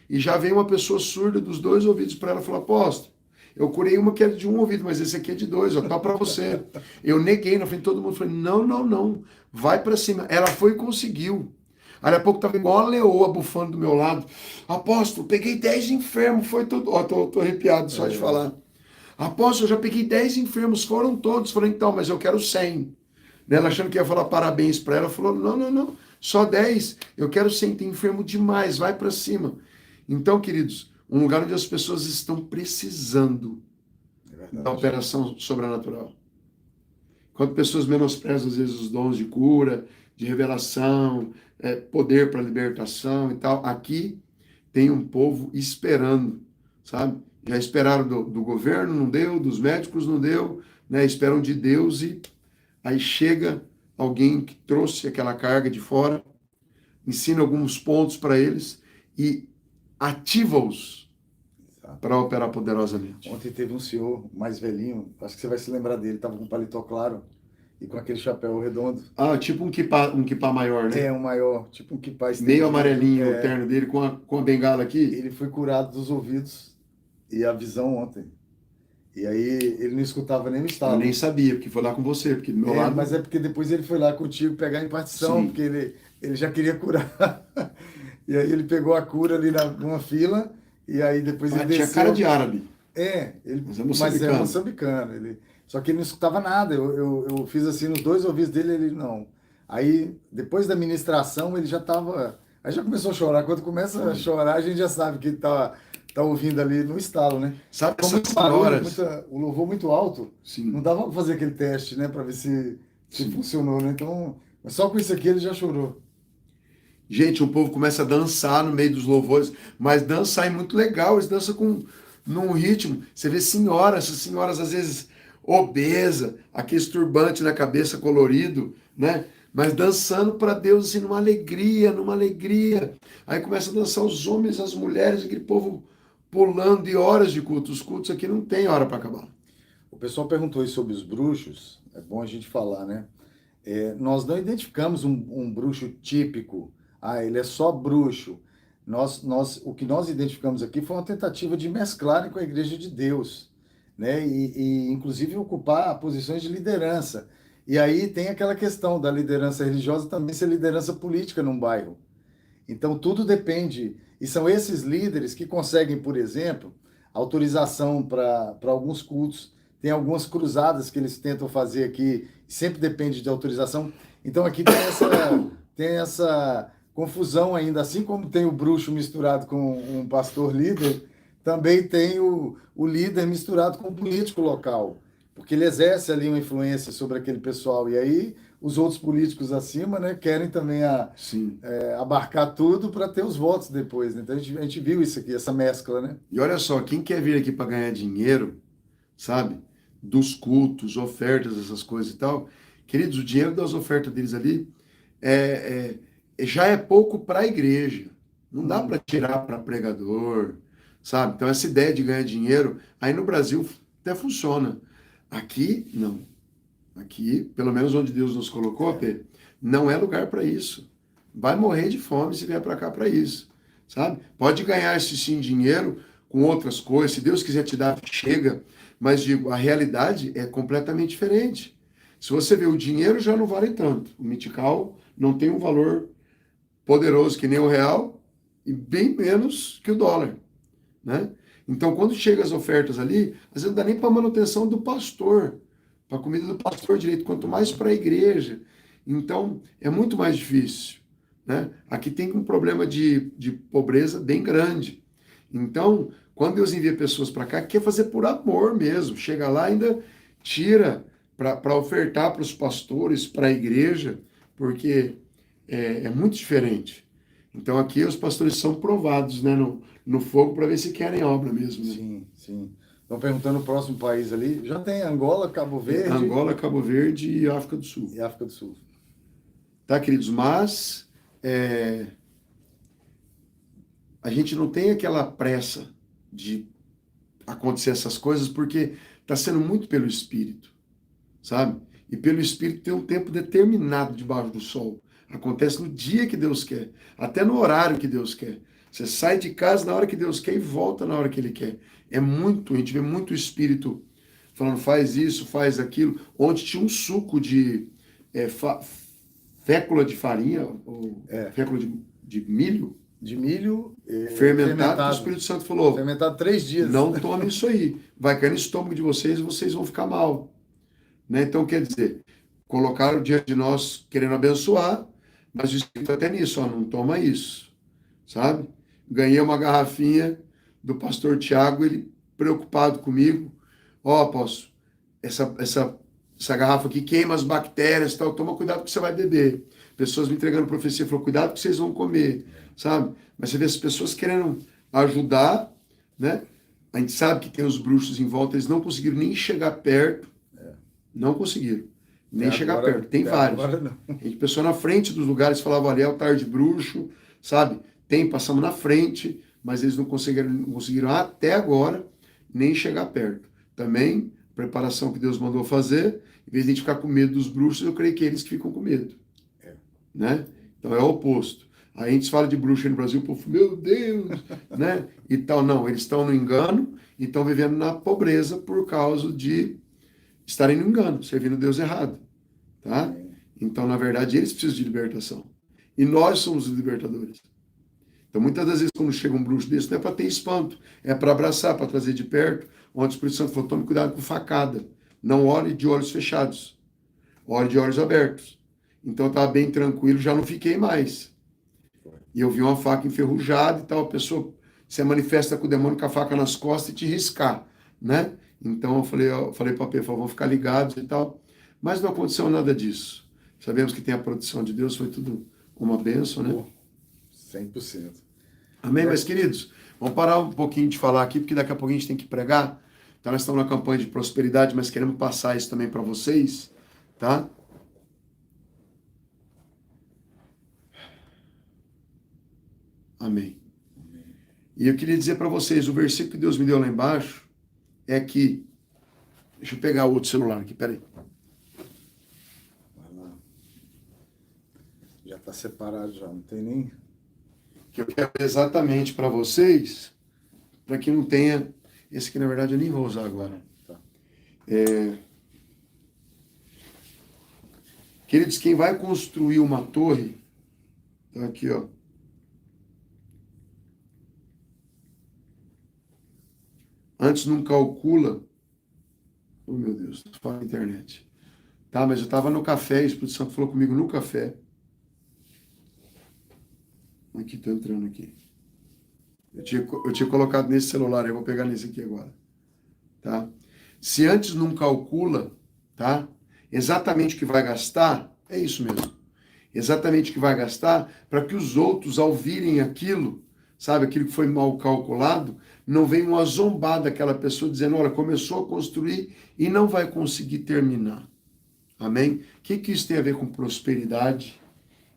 e já veio uma pessoa surda dos 2 ouvidos para ela e falou, apóstolo, eu curei uma que era de um ouvido, mas esse aqui é de 2, tá para você. Eu neguei na frente de todo mundo, falei, não, vai para cima. Ela foi e conseguiu. Aí a pouco estava igual a leoa bufando do meu lado. Apóstolo, peguei 10 enfermos, foi tudo. Tô arrepiado só de falar. Apóstolo, eu já peguei 10 enfermos, foram todos. Falei, então, mas eu quero 100. Ela achando que ia falar parabéns para ela, falou, não, só 10. Eu quero 100, tem enfermo demais, vai para cima. Então, queridos, um lugar onde as pessoas estão precisando da operação sobrenatural. Quando pessoas menosprezam, às vezes, os dons de cura, de revelação, poder para libertação e tal, aqui tem um povo esperando, sabe? Já esperaram do governo, não deu, dos médicos não deu, né? Esperam de Deus e aí chega alguém que trouxe aquela carga de fora, ensina alguns pontos para eles e ativa-os para operar poderosamente. Ontem teve um senhor mais velhinho, acho que você vai se lembrar dele, estava com um paletó claro e com aquele chapéu redondo. Tipo um kippah maior, né? Um maior, tipo um kippah estendido. Meio amarelinho o terno dele com a bengala aqui. Ele foi curado dos ouvidos e a visão ontem. E aí ele não escutava nem o estalo. Eu nem sabia, porque foi lá com você, porque do meu lado... Mas é porque depois ele foi lá contigo pegar a impartição, Sim. porque ele já queria curar. E aí ele pegou a cura ali numa fila, e aí depois ele desceu. Tinha cara de árabe. Mas é moçambicano. Só que ele não escutava nada. Eu fiz assim nos 2 ouvidos dele, ele não. Aí, depois da ministração, ele já estava... Aí já começou a chorar. Quando começa a chorar, a gente já sabe que tá ouvindo ali no estalo, né? Sabe como essas horas? o louvor muito alto, Sim. Não dava para fazer aquele teste, né? Para ver se funcionou, né? Então, só com isso aqui ele já chorou. Gente, o povo começa a dançar no meio dos louvores, mas dançar é muito legal, eles dançam num ritmo. Você vê essas senhoras às vezes obesa, aquele turbante na cabeça colorido, né? Mas dançando para Deus assim, numa alegria. Aí começa a dançar os homens, as mulheres, aquele povo pulando de horas de culto. Os cultos aqui não tem hora para acabar. O pessoal perguntou aí sobre os bruxos, é bom a gente falar, né? Nós não identificamos um bruxo típico. Ele é só bruxo. O que nós identificamos aqui foi uma tentativa de mesclarem com a Igreja de Deus, né? E inclusive ocupar posições de liderança. E aí tem aquela questão da liderança religiosa também ser liderança política num bairro. Então tudo depende. E são esses líderes que conseguem, por exemplo, autorização para alguns cultos. Tem algumas cruzadas que eles tentam fazer aqui, sempre depende de autorização. Então aqui tem essa confusão ainda, assim como tem o bruxo misturado com um pastor líder, também tem o líder misturado com o político local, porque ele exerce ali uma influência sobre aquele pessoal, e aí os outros políticos acima, né, querem também abarcar tudo para ter os votos depois, né? Então a gente viu isso aqui, essa mescla, né? E olha só, quem quer vir aqui para ganhar dinheiro, sabe, dos cultos, ofertas, essas coisas e tal, queridos, o dinheiro das ofertas deles ali já é pouco para a igreja. Não dá para tirar para pregador, sabe? Então essa ideia de ganhar dinheiro, aí no Brasil até funciona. Aqui, não. Aqui, pelo menos onde Deus nos colocou, Pedro, não é lugar para isso. Vai morrer de fome se vier para cá para isso, sabe? Pode ganhar esse sim dinheiro com outras coisas, se Deus quiser te dar, chega, mas digo, a realidade é completamente diferente. Se você vê, o dinheiro já não vale tanto. O mitical não tem um valor poderoso que nem o real e bem menos que o dólar, né? Então, quando chega as ofertas ali, às vezes não dá nem para manutenção do pastor, para a comida do pastor direito, quanto mais para a igreja. Então, é muito mais difícil, né? Aqui tem um problema de pobreza bem grande. Então, quando Deus envia pessoas para cá, quer fazer por amor mesmo. Chega lá, ainda tira para ofertar para os pastores, para a igreja, porque é muito diferente. Então, aqui os pastores são provados, né, no fogo para ver se querem obra mesmo. Né? Sim, sim. Estão perguntando o próximo país ali. Já tem Angola, Cabo Verde. Angola, Cabo Verde e África do Sul. E África do Sul. Tá, queridos? Mas a gente não tem aquela pressa de acontecer essas coisas porque está sendo muito pelo Espírito, sabe? E pelo Espírito tem um tempo determinado debaixo do sol. Acontece no dia que Deus quer, até no horário que Deus quer. Você sai de casa na hora que Deus quer e volta na hora que Ele quer. É muito, a gente vê muito o Espírito falando, faz isso, faz aquilo. Ontem tinha um suco de fécula de farinha, ou fécula de milho. De milho Fermentado, que o Espírito Santo falou. Fermentado 3 dias. Não tome isso aí. Vai cair no estômago de vocês e vocês vão ficar mal. Né? Então, quer dizer, colocaram diante de nós querendo abençoar, mas o Espírito até nisso, ó, não toma isso. Sabe? Ganhei uma garrafinha do pastor Tiago, ele preocupado comigo. Ó, apóstolo, essa garrafa aqui queima as bactérias, tal. Toma cuidado que você vai beber. Pessoas me entregando profecia, falou, cuidado que vocês vão comer, sabe? Mas você vê as pessoas querendo ajudar, né? A gente sabe que tem os bruxos em volta, eles não conseguiram nem chegar perto, não conseguiram nem chegar perto. Tem vários. A gente pessoa na frente dos lugares falava, olha, é altar de bruxo, sabe? Tem, passamos na frente, mas eles não conseguiram até agora nem chegar perto. Também, preparação que Deus mandou fazer, em vez de a gente ficar com medo dos bruxos, eu creio que eles que ficam com medo. Né? Então é o oposto. Aí a gente fala de bruxa no Brasil, o povo, meu Deus, né? E tal, não, eles estão no engano e estão vivendo na pobreza por causa de estarem no engano, servindo Deus errado, tá? Então, na verdade, eles precisam de libertação. E nós somos os libertadores. Então, muitas das vezes, quando chega um bruxo desse, não é para ter espanto, é para abraçar, para trazer de perto, onde o Espírito Santo falou, tome cuidado com facada, não ore de olhos fechados, ore de olhos abertos. Então, eu estava bem tranquilo, já não fiquei mais. E eu vi uma faca enferrujada e tal, a pessoa se manifesta com o demônio com a faca nas costas e te riscar, né? Então, eu falei para a Pedro, vamos ficar ligados e tal. Mas não aconteceu nada disso. Sabemos que tem a proteção de Deus, foi tudo uma bênção, né? 100%. Amém, meus queridos? Vamos parar um pouquinho de falar aqui, porque daqui a pouco a gente tem que pregar. Então, nós estamos na campanha de prosperidade, mas queremos passar isso também para vocês, tá? Amém. E eu queria dizer para vocês, o versículo que Deus me deu lá embaixo é que... Deixa eu pegar o outro celular aqui, peraí. Vai lá. Já está separado já, não tem nem... Que eu quero exatamente para vocês, para que não tenha... Esse aqui, na verdade, eu nem vou usar agora. Tá. Queridos, quem vai construir uma torre... Tá aqui, ó. Antes não calcula... Oh, meu Deus, fala na internet. Tá, mas eu estava no café, o Espírito Santo falou comigo no café. Aqui, tô entrando aqui. Eu tinha colocado nesse celular, eu vou pegar nesse aqui agora. Tá? Se antes não calcula, tá? Exatamente o que vai gastar, é isso mesmo. Exatamente o que vai gastar, para que os outros, ao virem aquilo, sabe, aquilo que foi mal calculado, não venham a zombar daquela pessoa dizendo, olha, começou a construir e não vai conseguir terminar. Amém? O que isso tem a ver com prosperidade?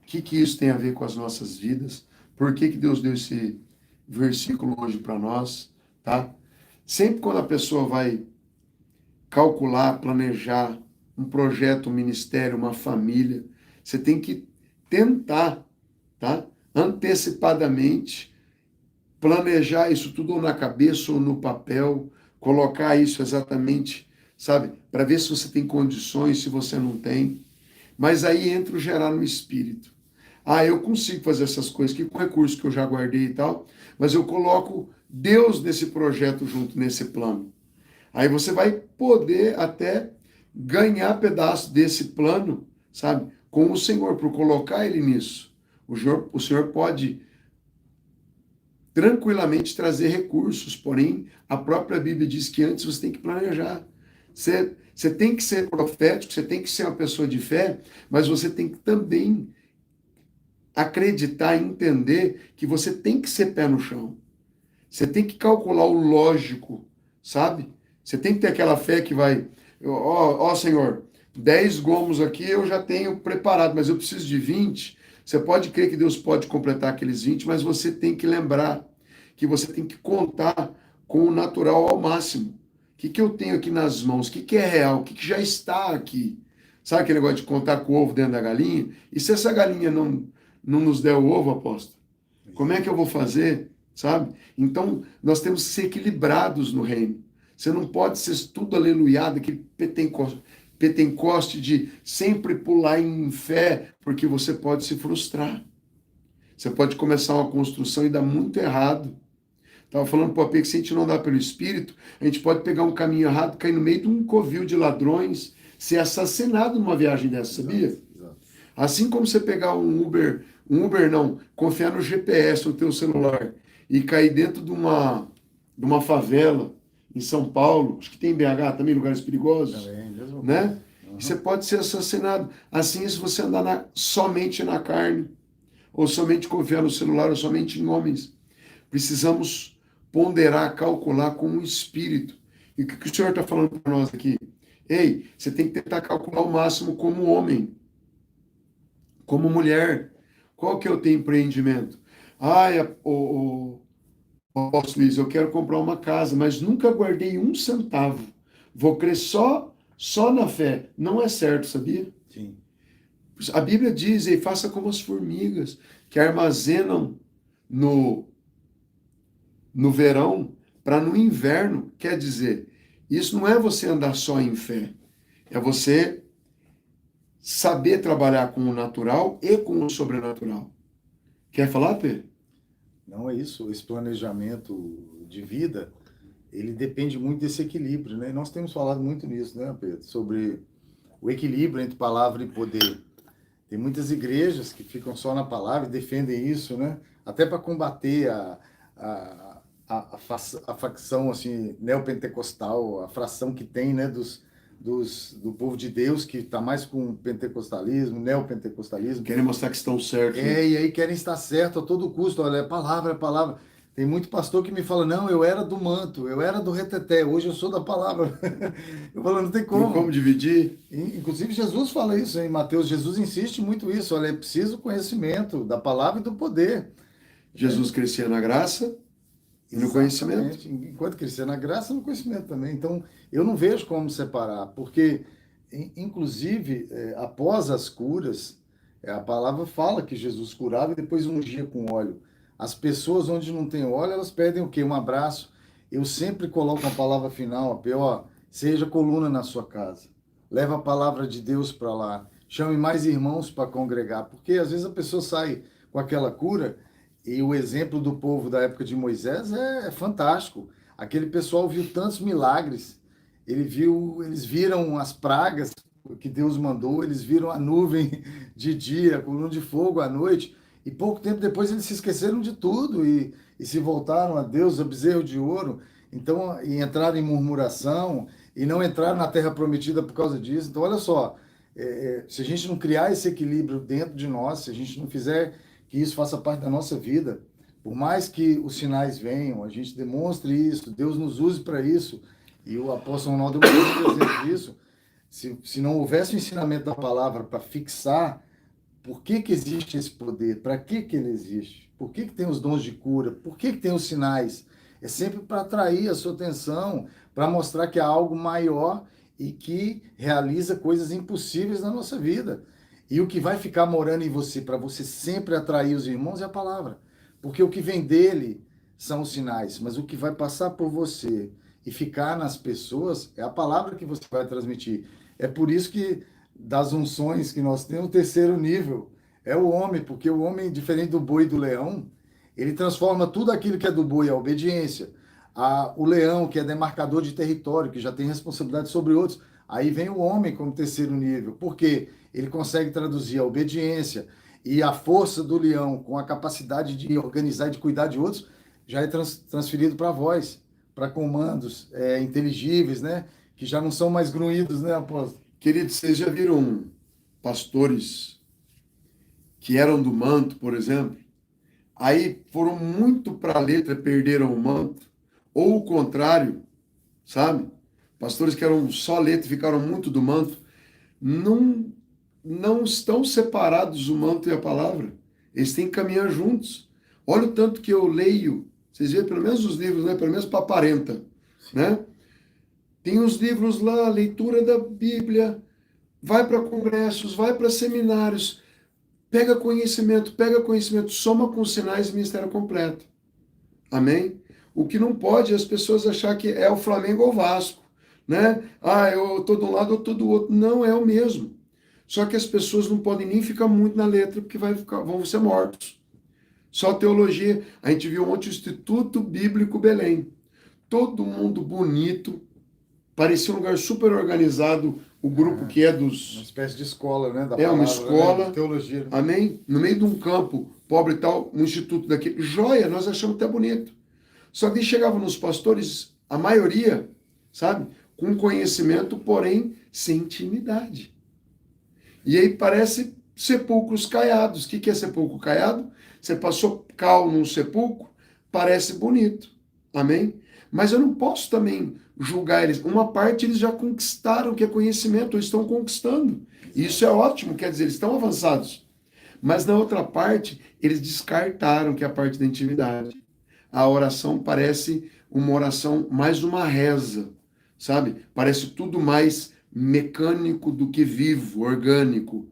O que isso tem a ver com as nossas vidas? Por que Deus deu esse versículo hoje para nós? tá? Sempre quando a pessoa vai calcular, planejar um projeto, um ministério, uma família, você tem que tentar, tá? Antecipadamente planejar isso tudo ou na cabeça ou no papel, colocar isso exatamente, sabe? Para ver se você tem condições, se você não tem. Mas aí entra o gerar no espírito. Ah, eu consigo fazer essas coisas aqui com recursos que eu já guardei e tal, mas eu coloco Deus nesse projeto junto, nesse plano. Aí você vai poder até ganhar pedaço desse plano, sabe? Com o Senhor, por colocar ele nisso. O Senhor pode tranquilamente trazer recursos, porém, a própria Bíblia diz que antes você tem que planejar. Você tem que ser profético, você tem que ser uma pessoa de fé, mas você tem que também acreditar e entender que você tem que ser pé no chão. Você tem que calcular o lógico, sabe? Você tem que ter aquela fé que vai, ó Senhor, 10 gomos aqui eu já tenho preparado, mas eu preciso de 20. Você pode crer que Deus pode completar aqueles 20, mas você tem que lembrar que você tem que contar com o natural ao máximo. O que eu tenho aqui nas mãos? O que é real? O que já está aqui? Sabe aquele negócio de contar com o ovo dentro da galinha? E se essa galinha não nos der o ovo, apóstolo? Como é que eu vou fazer? Sabe? Então, nós temos que ser equilibrados no reino. Você não pode ser tudo aleluiado, aquele petencoste de sempre pular em fé, porque você pode se frustrar. Você pode começar uma construção e dar muito errado. Estava falando para o AP que se a gente não andar pelo Espírito, a gente pode pegar um caminho errado, cair no meio de um covil de ladrões, ser assassinado numa viagem dessa, sabia? Exato. Assim como você pegar um Uber não, confiar no GPS, no teu celular, e cair dentro de uma favela em São Paulo, acho que tem em BH também, lugares perigosos, Também, mesmo. né? Uhum. E você pode ser assassinado. Assim, se você andar somente na carne, ou somente confiar no celular, ou somente em homens. Precisamos ponderar, calcular com o espírito. E o que o Senhor está falando para nós aqui? Ei, você tem que tentar calcular o máximo como homem, como mulher. Qual que é o teu empreendimento? Ah, Apóstolo Luiz, eu quero comprar uma casa, mas nunca guardei um centavo. Vou crer só na fé. Não é certo, sabia? Sim. A Bíblia diz, e faça como as formigas, que armazenam no verão, para no inverno. Quer dizer, isso não é você andar só em fé, é você saber trabalhar com o natural e com o sobrenatural. Quer falar, Pedro? Não é isso. Esse planejamento de vida, ele depende muito desse equilíbrio, né? E nós temos falado muito nisso, né, Pedro? Sobre o equilíbrio entre palavra e poder. Tem muitas igrejas que ficam só na palavra e defendem isso, né? Até para combater a facção assim, neopentecostal, a fração que tem, né, do povo de Deus, que está mais com pentecostalismo, neopentecostalismo. Querem mostrar que estão certos. Né? E aí querem estar certo a todo custo. Olha, é palavra, é palavra. Tem muito pastor que me fala, não, eu era do manto, eu era do reteté, hoje eu sou da palavra. Eu falo, não tem como. Tem como dividir? Inclusive, Jesus fala isso em Mateus. Jesus insiste muito isso. Olha, é preciso conhecimento da palavra e do poder. Jesus crescia na graça e no conhecimento. Enquanto crescia na graça, no conhecimento também. Então, eu não vejo como separar, porque, inclusive, após as curas, a palavra fala que Jesus curava e depois ungia com óleo. As pessoas onde não tem óleo, elas pedem o quê? Um abraço. Eu sempre coloco a palavra final, ó, seja coluna na sua casa. Leva a palavra de Deus para lá. Chame mais irmãos para congregar. Porque às vezes a pessoa sai com aquela cura e o exemplo do povo da época de Moisés é fantástico. Aquele pessoal viu tantos milagres. Eles viram as pragas que Deus mandou, eles viram a nuvem de dia, a coluna de fogo à noite. E pouco tempo depois eles se esqueceram de tudo e se voltaram a Deus, a bezerro de ouro. Então, e entraram em murmuração e não entraram na terra prometida por causa disso. Então, olha só, se a gente não criar esse equilíbrio dentro de nós, se a gente não fizer que isso faça parte da nossa vida, por mais que os sinais venham, a gente demonstre isso, Deus nos use para isso, e o apóstolo Ronaldo é um grande exemplo disso. Se não houvesse o ensinamento da palavra para fixar por que existe esse poder, para que ele existe, por que tem os dons de cura, por que tem os sinais, É sempre para atrair a sua atenção, para mostrar que há algo maior e que realiza coisas impossíveis na nossa vida. E o que vai ficar morando em você, para você sempre atrair os irmãos, é a palavra. Porque o que vem dele são os sinais, mas o que vai passar por você e ficar nas pessoas é a palavra que você vai transmitir. É por isso que das unções que nós temos, o terceiro nível é o homem, porque o homem, diferente do boi e do leão, ele transforma tudo aquilo que é do boi, a obediência. O leão, que é demarcador de território, que já tem responsabilidade sobre outros. Aí vem o homem como terceiro nível, porque ele consegue traduzir a obediência e a força do leão com a capacidade de organizar e de cuidar de outros, já é transferido para a voz, para comandos inteligíveis, né? Que já não são mais grunhidos, né, apóstolo? Queridos, vocês já viram pastores que eram do manto, por exemplo? Aí foram muito para a letra, perderam o manto. Ou o contrário, sabe? Pastores que eram só letra e ficaram muito do manto. Não, não estão separados o manto e a palavra. Eles têm que caminhar juntos. Olha o tanto que eu leio. Vocês veem, pelo menos os livros, né? Pelo menos para 40, né? Tem os livros lá, leitura da Bíblia, vai para congressos, vai para seminários, pega conhecimento, soma com sinais e ministério completo. Amém? O que não pode é as pessoas achar que é o Flamengo ou o Vasco, né? Ah, eu estou de um lado, eu estou do outro. Não, é o mesmo. Só que as pessoas não podem nem ficar muito na letra, porque vão ser mortos. Só teologia. A gente viu ontem o Instituto Bíblico Belém. Todo mundo bonito, parecia um lugar super organizado, o grupo que é dos... Uma espécie de escola, né? Da É uma palavra, escola, né? De teologia. Né? Amém? No meio de um campo pobre e tal, um instituto daquele. Joia, nós achamos até bonito. Só que chegavam nos pastores, a maioria, sabe? Com conhecimento, porém sem intimidade. E aí parece sepulcros caiados. O que é sepulcro caiado? Você passou cal num sepulcro, parece bonito. Amém? Mas eu não posso também julgar eles. Uma parte eles já conquistaram o que é conhecimento, ou estão conquistando. E isso é ótimo, quer dizer, eles estão avançados. Mas na outra parte, eles descartaram que é a parte da intimidade. A oração parece uma oração mais uma reza, sabe? Parece tudo mais mecânico do que vivo, orgânico.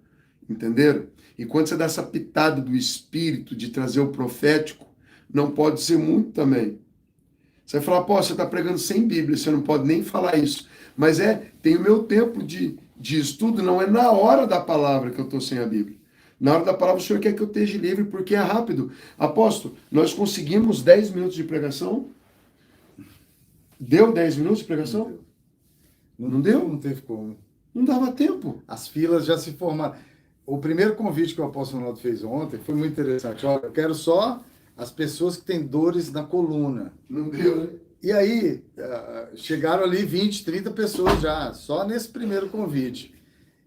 Entenderam? E quando você dá essa pitada do espírito de trazer o profético, não pode ser muito também. Você vai falar, pô, você está pregando sem Bíblia, você não pode nem falar isso. Mas tem o meu tempo de estudo, não é na hora da palavra que eu estou sem a Bíblia. Na hora da palavra o Senhor quer que eu esteja livre, porque é rápido. Apóstolo, nós conseguimos 10 minutos de pregação? Deu 10 minutos de pregação? Não deu? Não teve como. Não dava tempo. As filas já se formaram. O primeiro convite que o apóstolo Ronaldo fez ontem foi muito interessante. Olha, eu quero só as pessoas que têm dores na coluna. Não deu, né? E aí, chegaram ali 20, 30 pessoas já, só nesse primeiro convite.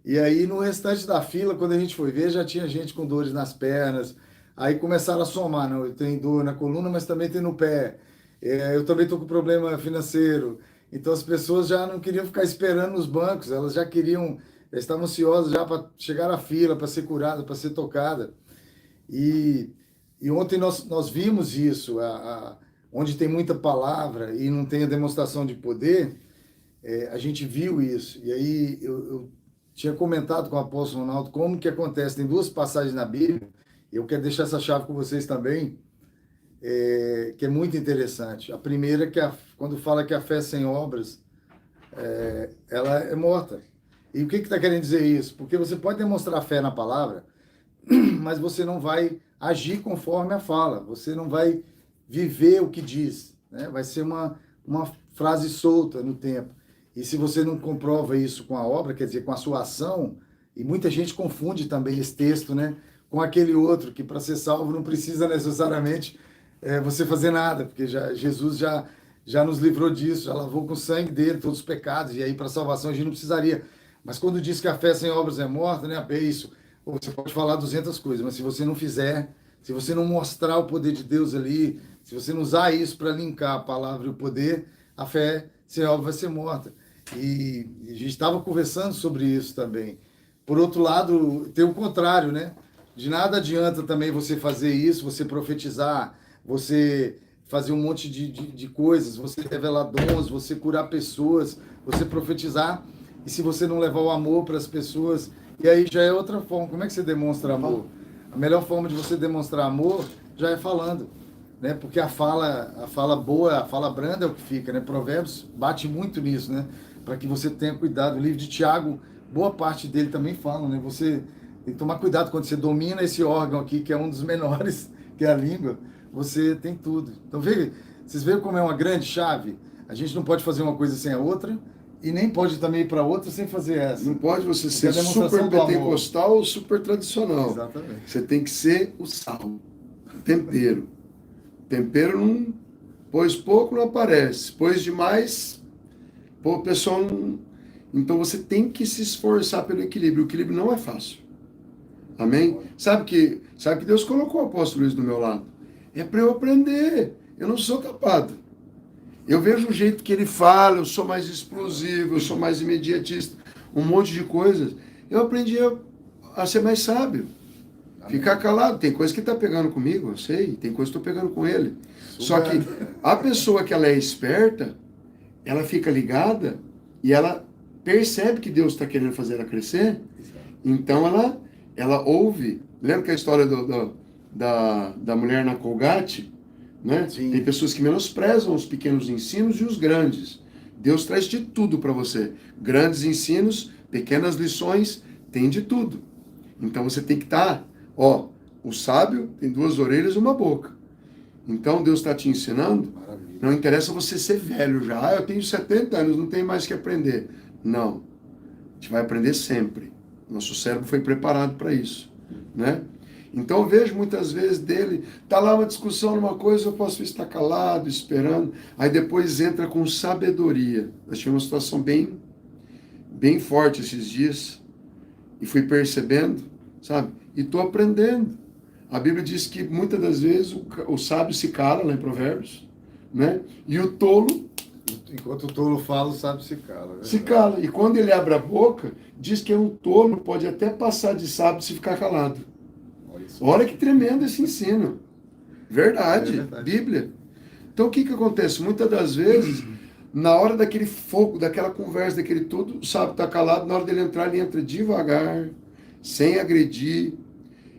E aí, no restante da fila, quando a gente foi ver, já tinha gente com dores nas pernas. Aí começaram a somar, não, eu tenho dor na coluna, mas também tenho no pé. Eu também estou com problema financeiro. Então, as pessoas já não queriam ficar esperando nos bancos, elas já queriam, estavam ansiosas já para chegar à fila, para ser curada, para ser tocada. E ontem nós vimos isso, onde tem muita palavra e não tem a demonstração de poder, a gente viu isso. E aí eu tinha comentado com o apóstolo Ronaldo como que acontece. Tem duas passagens na Bíblia, eu quero deixar essa chave com vocês também, que é muito interessante. A primeira é que quando fala que a fé sem obras, ela é morta. E o que está querendo dizer isso? Porque você pode demonstrar fé na palavra, mas você não vai agir conforme a fala, você não vai viver o que diz, né? Vai ser uma frase solta no tempo. E se você não comprova isso com a obra, quer dizer, com a sua ação, e muita gente confunde também esse texto, né, com aquele outro, que para ser salvo não precisa necessariamente você fazer nada, porque Jesus já nos livrou disso, já lavou com o sangue dele todos os pecados, e aí para salvação a gente não precisaria. Mas quando diz que a fé sem obras é morta, né, é isso. Você pode falar 200 coisas, mas se você não fizer, se você não mostrar o poder de Deus ali, se você não usar isso para linkar a palavra e o poder, a fé sem obra vai ser morta. E a gente estava conversando sobre isso também. Por outro lado, tem o contrário, né? De nada adianta também você fazer isso, você profetizar, você fazer um monte de coisas, você revelar dons, você curar pessoas, você profetizar. E se você não levar o amor para as pessoas, e aí já é outra forma. Como é que você demonstra amor? A melhor forma de você demonstrar amor já é falando, né? Porque a fala boa, a fala branda é o que fica, né? Provérbios bate muito nisso, né? Para que você tenha cuidado. O livro de Tiago, boa parte dele também fala, né? Você tem que tomar cuidado quando você domina esse órgão aqui, que é um dos menores, que é a língua, você tem tudo. Então, vocês veem como é uma grande chave? A gente não pode fazer uma coisa sem a outra, e nem pode também ir para outra sem fazer essa. Não pode você Porque ser super pentecostal ou super tradicional. Exatamente. Você tem que ser o sal, o tempero. Tempero não... Pôs pouco, não aparece. Pôs demais, pô, o pessoal não... Então você tem que se esforçar pelo equilíbrio. O equilíbrio não é fácil. Amém? Sabe que Deus colocou o apóstolo Luiz do meu lado? É para eu aprender. Eu não sou capado. Eu vejo o jeito que ele fala, eu sou mais explosivo, eu sou mais imediatista, um monte de coisas. Eu aprendi a ser mais sábio. Ficar calado. Tem coisa que está pegando comigo, eu sei. Tem coisa que estou pegando com ele. Só que a pessoa que ela é esperta, ela fica ligada e ela percebe que Deus está querendo fazer ela crescer. Então ela ouve. Lembra que a história da mulher na Colgate? Né? Tem pessoas que menosprezam os pequenos ensinos e os grandes. Deus traz de tudo para você. Grandes ensinos, pequenas lições, tem de tudo. Então você tem que estar... o sábio tem 2 orelhas e uma boca. Então Deus está te ensinando. Maravilha. Não interessa você ser velho já. Eu tenho 70 anos, não tenho mais que aprender. Não. A gente vai aprender sempre. Nosso cérebro foi preparado para isso. Né? Então eu vejo muitas vezes dele, tá lá uma discussão numa coisa, eu posso estar calado, esperando, aí depois entra com sabedoria. Eu tive uma situação bem forte esses dias, e fui percebendo, sabe? E estou aprendendo. A Bíblia diz que muitas das vezes o sábio se cala, lá em Provérbios, né? E o tolo... Enquanto o tolo fala, o sábio se cala. Se cala. E quando ele abre a boca, diz que um tolo pode até passar de sábio se ficar calado. Olha que tremendo esse ensino. Verdade, Bíblia. Então o que acontece? Muitas das vezes, na hora daquele fogo, daquela conversa, daquele tudo, o sábio está calado, na hora dele entrar, ele entra devagar, sem agredir.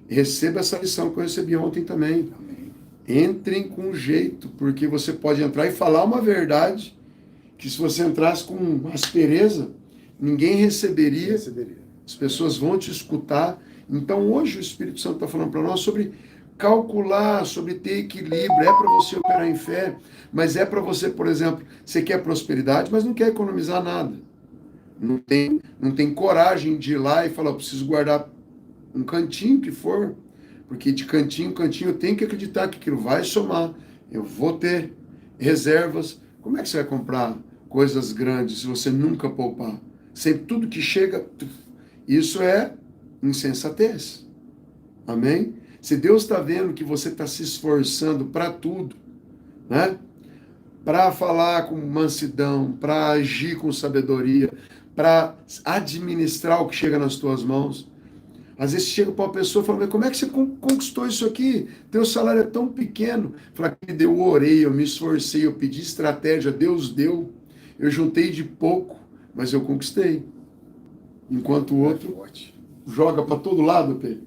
Receba essa lição que eu recebi ontem também. Amém. Entrem com jeito, porque você pode entrar e falar uma verdade, que se você entrasse com aspereza, ninguém receberia. As pessoas vão te escutar. Então hoje o Espírito Santo está falando para nós sobre calcular, sobre ter equilíbrio. É para você operar em fé, mas é para você, por exemplo, você quer prosperidade, mas não quer economizar nada. Não tem coragem de ir lá e falar, eu preciso guardar um cantinho que for, porque de cantinho em cantinho eu tenho que acreditar que aquilo vai somar. Eu vou ter reservas. Como é que você vai comprar coisas grandes se você nunca poupar? Sempre tudo que chega, isso é insensatez. Amém? Se Deus está vendo que você está se esforçando para tudo, né? Para falar com mansidão, para agir com sabedoria, para administrar o que chega nas tuas mãos. Às vezes chega para uma pessoa e fala, mas como é que você conquistou isso aqui? Teu salário é tão pequeno. Fala, eu orei, eu me esforcei, eu pedi estratégia, Deus deu. Eu juntei de pouco, mas eu conquistei. Enquanto o outro joga para todo lado, Pedro,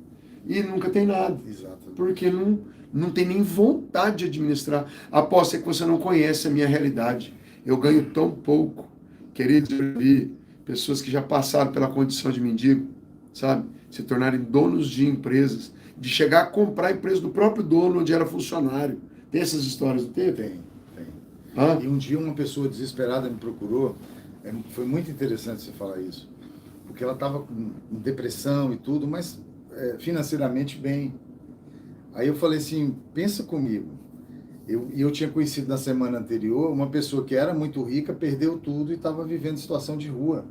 e nunca tem nada. Exatamente. Porque não tem nem vontade de administrar. Aposto que você não conhece a minha realidade. Eu ganho tão pouco. Queridos, eu vi pessoas que já passaram pela condição de mendigo, sabe? Se tornarem donos de empresas, de chegar a comprar a empresa do próprio dono onde era funcionário. Tem essas histórias, não tem? Tem. E um dia uma pessoa desesperada me procurou, foi muito interessante você falar isso, porque ela estava com depressão e tudo, mas financeiramente bem. Aí eu falei assim, pensa comigo. Eu tinha conhecido na semana anterior uma pessoa que era muito rica, perdeu tudo e estava vivendo situação de rua.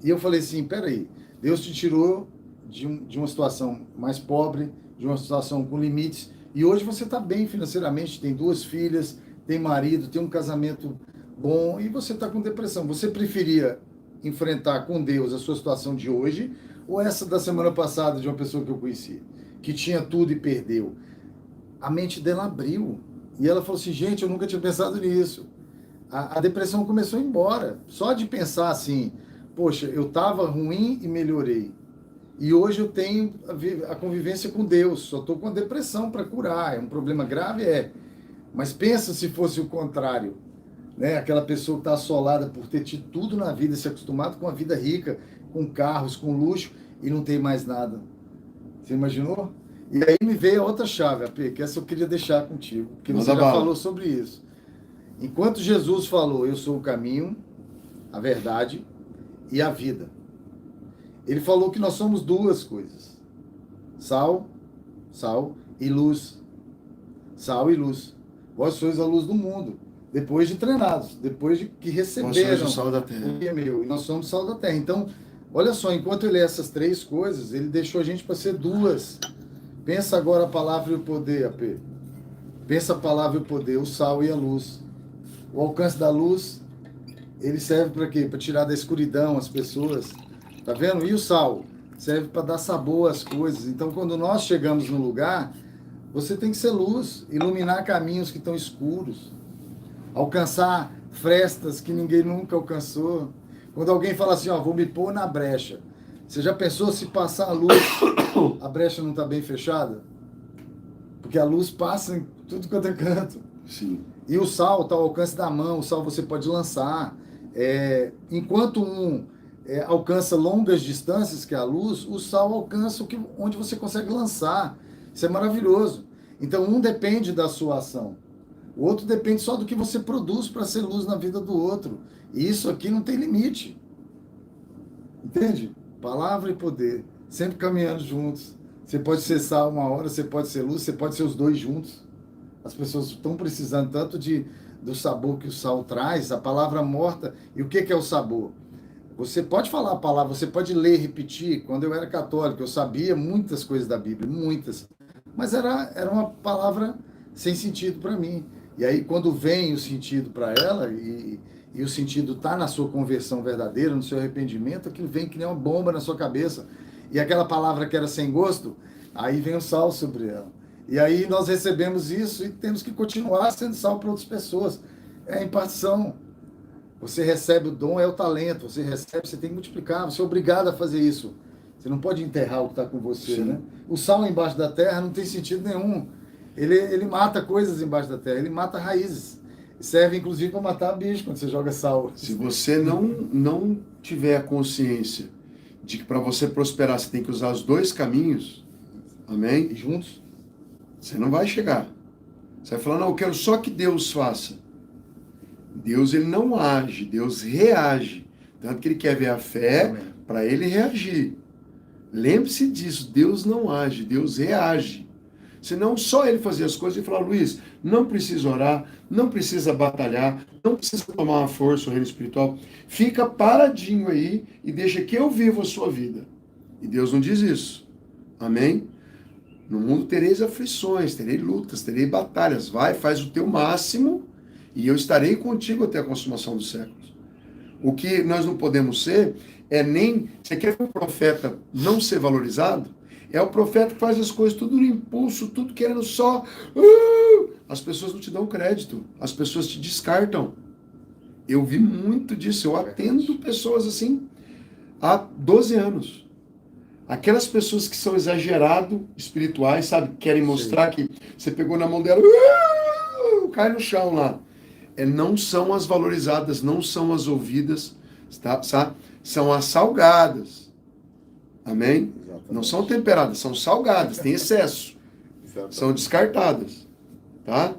E eu falei assim, peraí, Deus te tirou de uma situação mais pobre, de uma situação com limites, e hoje você está bem financeiramente, tem 2 filhas, tem marido, tem um casamento bom, e você está com depressão. Você preferia enfrentar com Deus a sua situação de hoje, ou essa da semana passada de uma pessoa que eu conheci, que tinha tudo e perdeu? A mente dela abriu. E ela falou assim, gente, eu nunca tinha pensado nisso. A depressão começou a ir embora. Só de pensar assim, poxa, eu estava ruim e melhorei. E hoje eu tenho a convivência com Deus. Só estou com a depressão para curar. É um problema grave? É. Mas pensa se fosse o contrário. Né? Aquela pessoa que está assolada por ter tido tudo na vida, se acostumado com a vida rica, com carros, com luxo, e não tem mais nada. Você imaginou? E aí me veio a outra chave, AP, que essa eu queria deixar contigo, porque você já falou sobre isso. Enquanto Jesus falou, eu sou o caminho, a verdade e a vida. Ele falou que nós somos duas coisas. Sal e luz. Sal e luz. Vós sois a luz do mundo. Depois de treinados, depois de que receberam. Nós somos o sal da terra. E nós somos sal da terra. Então, olha só, enquanto ele é essas três coisas, ele deixou a gente para ser duas. Pensa agora a palavra e o poder, AP. Pensa a palavra e o poder, o sal e a luz. O alcance da luz, ele serve para quê? Para tirar da escuridão as pessoas. Tá vendo? E o sal? Serve para dar sabor às coisas. Então, quando nós chegamos no lugar, você tem que ser luz, iluminar caminhos que estão escuros, alcançar frestas que ninguém nunca alcançou. Quando alguém fala assim, ó, vou me pôr na brecha. Você já pensou se passar a luz, a brecha não está bem fechada? Porque a luz passa em tudo quanto é canto. Sim. E o sal está ao alcance da mão, o sal você pode lançar. Enquanto alcança longas distâncias, que é a luz, o sal alcança onde você consegue lançar. Isso é maravilhoso. Então, um depende da sua ação. O outro depende só do que você produz para ser luz na vida do outro. E isso aqui não tem limite. Entende? Palavra e poder, sempre caminhando juntos. Você pode ser sal uma hora, você pode ser luz, você pode ser os dois juntos. As pessoas estão precisando tanto do sabor que o sal traz, a palavra morta. E o que é o sabor? Você pode falar a palavra, você pode ler, repetir. Quando eu era católico, eu sabia muitas coisas da Bíblia, muitas. Mas era uma palavra sem sentido para mim. E aí, quando vem o sentido para ela, e o sentido está na sua conversão verdadeira, no seu arrependimento, aquilo vem que nem uma bomba na sua cabeça. E aquela palavra que era sem gosto, aí vem o sal sobre ela. E aí nós recebemos isso e temos que continuar sendo sal para outras pessoas. É a impartição. Você recebe o dom, é o talento. Você recebe, você tem que multiplicar. Você é obrigado a fazer isso. Você não pode enterrar o que está com você, né? O sal embaixo da terra não tem sentido nenhum. Ele mata coisas embaixo da terra, ele mata raízes. Serve, inclusive, para matar bicho quando você joga sal. Se você não tiver a consciência de que para você prosperar você tem que usar os dois caminhos, amém? E juntos? Você não vai chegar. Você vai falar, não, eu quero só que Deus faça. Deus, ele não age, Deus reage. Tanto que ele quer ver a fé para ele reagir. Lembre-se disso, Deus não age, Deus reage. Senão só ele fazia as coisas e falar, Luiz, não precisa orar, não precisa batalhar, não precisa tomar uma força, o reino espiritual. Fica paradinho aí e deixa que eu vivo a sua vida. E Deus não diz isso. Amém? No mundo tereis aflições, terei lutas, terei batalhas. Vai, faz o teu máximo e eu estarei contigo até a consumação dos séculos. O que nós não podemos ser é nem... Você quer ver um profeta não ser valorizado? É o profeta que faz as coisas tudo no impulso, tudo querendo só... As pessoas não te dão crédito, as pessoas te descartam. Eu vi muito disso, eu atendo pessoas assim há 12 anos. Aquelas pessoas que são exagerado espirituais, sabe? Querem mostrar que você pegou na mão dela, cai no chão lá. Não são as valorizadas, não são as ouvidas, tá? Sabe? São as salgadas. Amém? Exatamente. Não são temperadas, são salgadas, tem excesso. São descartadas. Tá?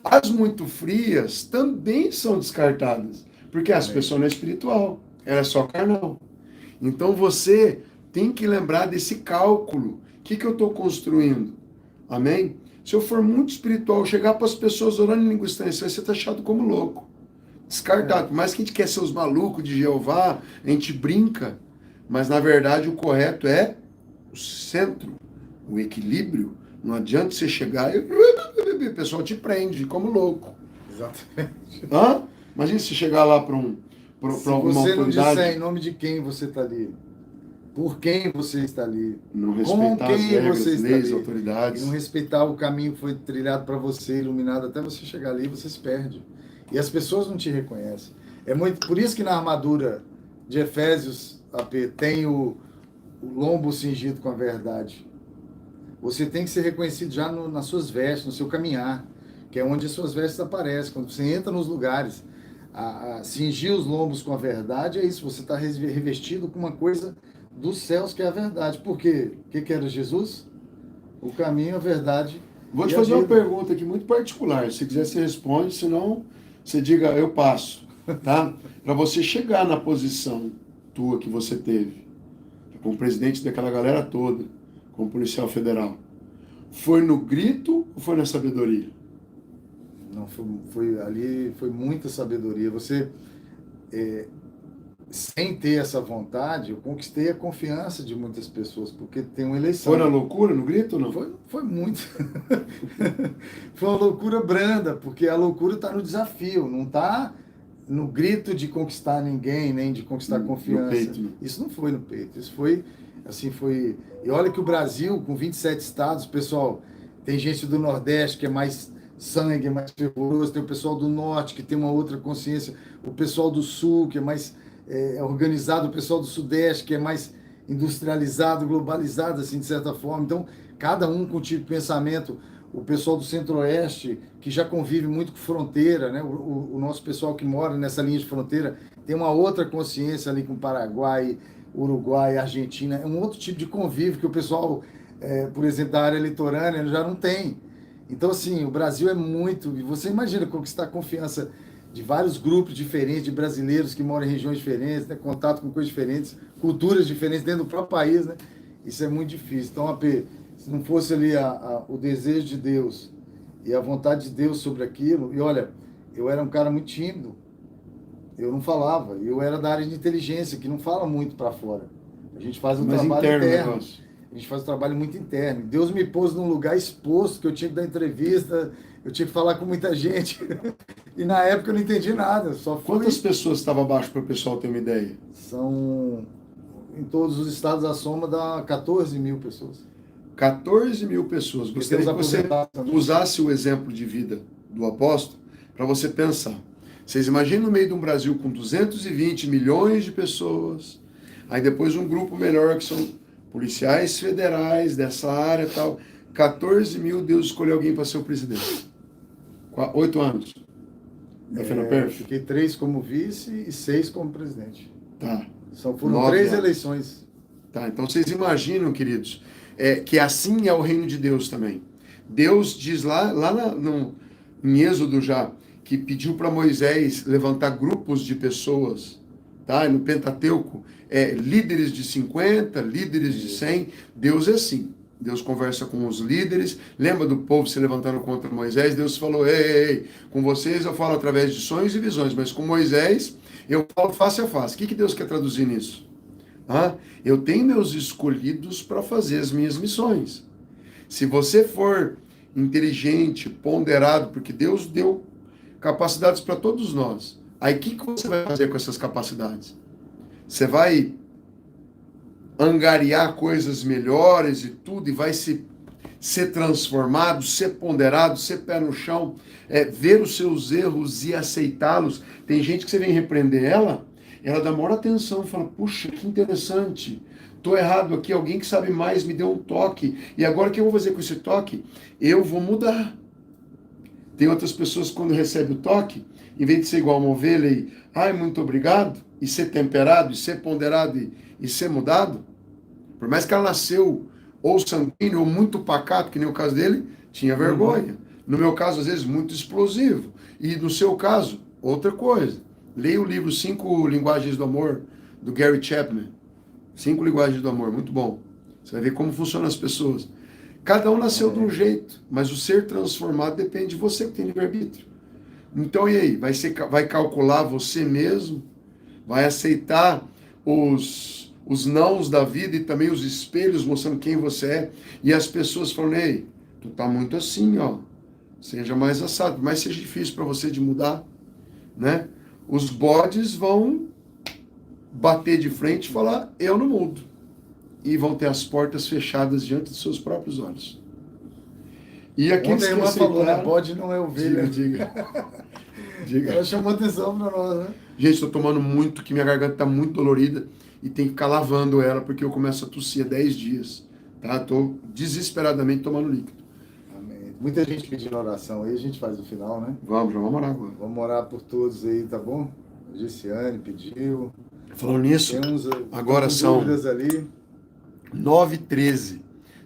As muito frias também são descartadas. Porque as pessoas não é espiritual, ela é só carnal. Então você tem que lembrar desse cálculo. O que eu estou construindo? Amém? Se eu for muito espiritual, chegar para as pessoas orando em língua estranha, você vai ser taxado como louco. Descartado. Por mais que a gente quer ser os malucos de Jeová, a gente brinca. Mas, na verdade, o correto é o centro, o equilíbrio. Não adianta você chegar e o pessoal te prende como louco. Exatamente. Hã? Imagina se chegar lá para uma você autoridade. não disser em nome de quem você está ali. por quem você está ali, Não com respeitar as quem regras, você está leis, ali, e autoridades. não respeitar o caminho que foi trilhado para você, iluminado até você chegar ali, você se perde. E as pessoas não te reconhecem. É muito por isso que na armadura de Efésios, AP, tem o lombo cingido com a verdade. Você tem que ser reconhecido já nas suas vestes, no seu caminhar, que é onde as suas vestes aparecem. Quando você entra nos lugares, a cingir os lombos com a verdade, é isso, você está revestido com uma coisa dos céus, que é a verdade. Por quê? O que era Jesus? O caminho, a verdade. Vou te e a fazer uma vida. pergunta aqui muito particular. Se quiser, você responde, senão você diga, eu passo. Tá? Para você chegar na posição tua que você teve, como presidente daquela galera toda, como policial federal, foi no grito ou foi na sabedoria? Não, ali foi muita sabedoria. Você, sem ter essa vontade, eu conquistei a confiança de muitas pessoas, porque tem uma eleição. Foi na loucura, no grito ou não? Foi muito. Foi uma loucura branda, porque a loucura está no desafio, não está no grito de conquistar ninguém, nem de conquistar confiança. No peito, né? Isso não foi no peito, isso foi, assim, foi... E olha que o Brasil, com 27 estados, pessoal, tem gente do Nordeste que é mais sangue, mais fervoroso, tem o pessoal do Norte que tem uma outra consciência, o pessoal do Sul que é mais organizado, o pessoal do Sudeste que é mais industrializado, globalizado, assim, de certa forma. Então, cada um com um tipo de pensamento. O pessoal do Centro-Oeste, que já convive muito com fronteira, né? O nosso pessoal que mora nessa linha de fronteira tem uma outra consciência ali com o Paraguai, Uruguai, Argentina. É um outro tipo de convívio que o pessoal, por exemplo, da área litorânea já não tem. Então, assim, o Brasil é muito... E você imagina conquistar a confiança de vários grupos diferentes, de brasileiros que moram em regiões diferentes, né? Contato com coisas diferentes, culturas diferentes dentro do próprio país, né? Isso é muito difícil. Então, AP, se não fosse ali o desejo de Deus e a vontade de Deus sobre aquilo, e olha, eu era um cara muito tímido, eu não falava, eu era da área de inteligência, que não fala muito para fora. A gente faz um trabalho interno. A gente faz um trabalho muito interno. Deus me pôs num lugar exposto, que eu tinha que dar entrevista, eu tinha que falar com muita gente. E na época eu não entendi nada. Quantas pessoas estavam abaixo para o pessoal ter uma ideia? São, em todos os estados, a soma dá 14 mil pessoas. 14 mil pessoas. Gostaria que você usasse o exemplo de vida do apóstolo para você pensar. Vocês imaginam no meio de um Brasil com 220 milhões de pessoas, aí depois um grupo melhor que são policiais federais dessa área e tal. 14 mil, Deus escolheu alguém para ser o presidente. 8 anos. Fiquei 3 como vice e 6 como presidente. Tá. Foram 3 eleições. Tá, então vocês imaginam, queridos, que assim é o reino de Deus também. Deus diz lá em Êxodo já, que pediu para Moisés levantar grupos de pessoas, tá? E no Pentateuco, líderes de 50, líderes de 100. Deus é assim. Deus conversa com os líderes. Lembra do povo se levantando contra Moisés? Deus falou, ei, com vocês eu falo através de sonhos e visões, mas com Moisés eu falo face a face. O que Deus quer traduzir nisso? Eu tenho meus escolhidos para fazer as minhas missões. Se você for inteligente, ponderado, porque Deus deu capacidades para todos nós, aí o que você vai fazer com essas capacidades? Você vai angariar coisas melhores e tudo, e vai ser transformado, ser ponderado, ser pé no chão, ver os seus erros e aceitá-los. Tem gente que você vem repreender ela dá maior atenção, fala, puxa, que interessante, estou errado aqui, alguém que sabe mais me deu um toque, e agora o que eu vou fazer com esse toque? Eu vou mudar. Tem outras pessoas que quando recebem o toque, em vez de ser igual uma ovelha e, muito obrigado, e ser temperado, e ser ponderado, e ser mudado, por mais que ela nasceu ou sanguíneo, ou muito pacato, que nem o caso dele, tinha vergonha. No meu caso, às vezes, muito explosivo. E no seu caso, outra coisa. Leia o livro 5 Linguagens do Amor, do Gary Chapman. 5 Linguagens do Amor, muito bom. Você vai ver como funcionam as pessoas. Cada um nasceu de um jeito, mas o ser transformado depende de você que tem livre-arbítrio. Então, e aí? Vai calcular você mesmo? Vai aceitar os nãos da vida e também os espelhos mostrando quem você é? E as pessoas falam, ei, tu tá muito assim, seja mais assado, mas seja difícil para você de mudar, né? Os bodes vão bater de frente e falar, eu não mudo. e vão ter as portas fechadas diante dos seus próprios olhos. E aqueles Ontem a que irmã falou, né? aceitaram... Bode não é ovelha. Diga. Ela chamou atenção para nós, né? Gente, estou tomando muito, que minha garganta está muito dolorida e tem que ficar lavando ela porque eu começo a tossir há 10 dias. Tá? Estou desesperadamente tomando líquido. Amém. Muita gente pedindo oração aí, a gente faz no final, né? Vamos, já vamos orar agora. Vamos orar por todos aí, tá bom? A Giciane pediu. Falando nisso, Tem uns, agora tem são dúvidas ali. 9h13.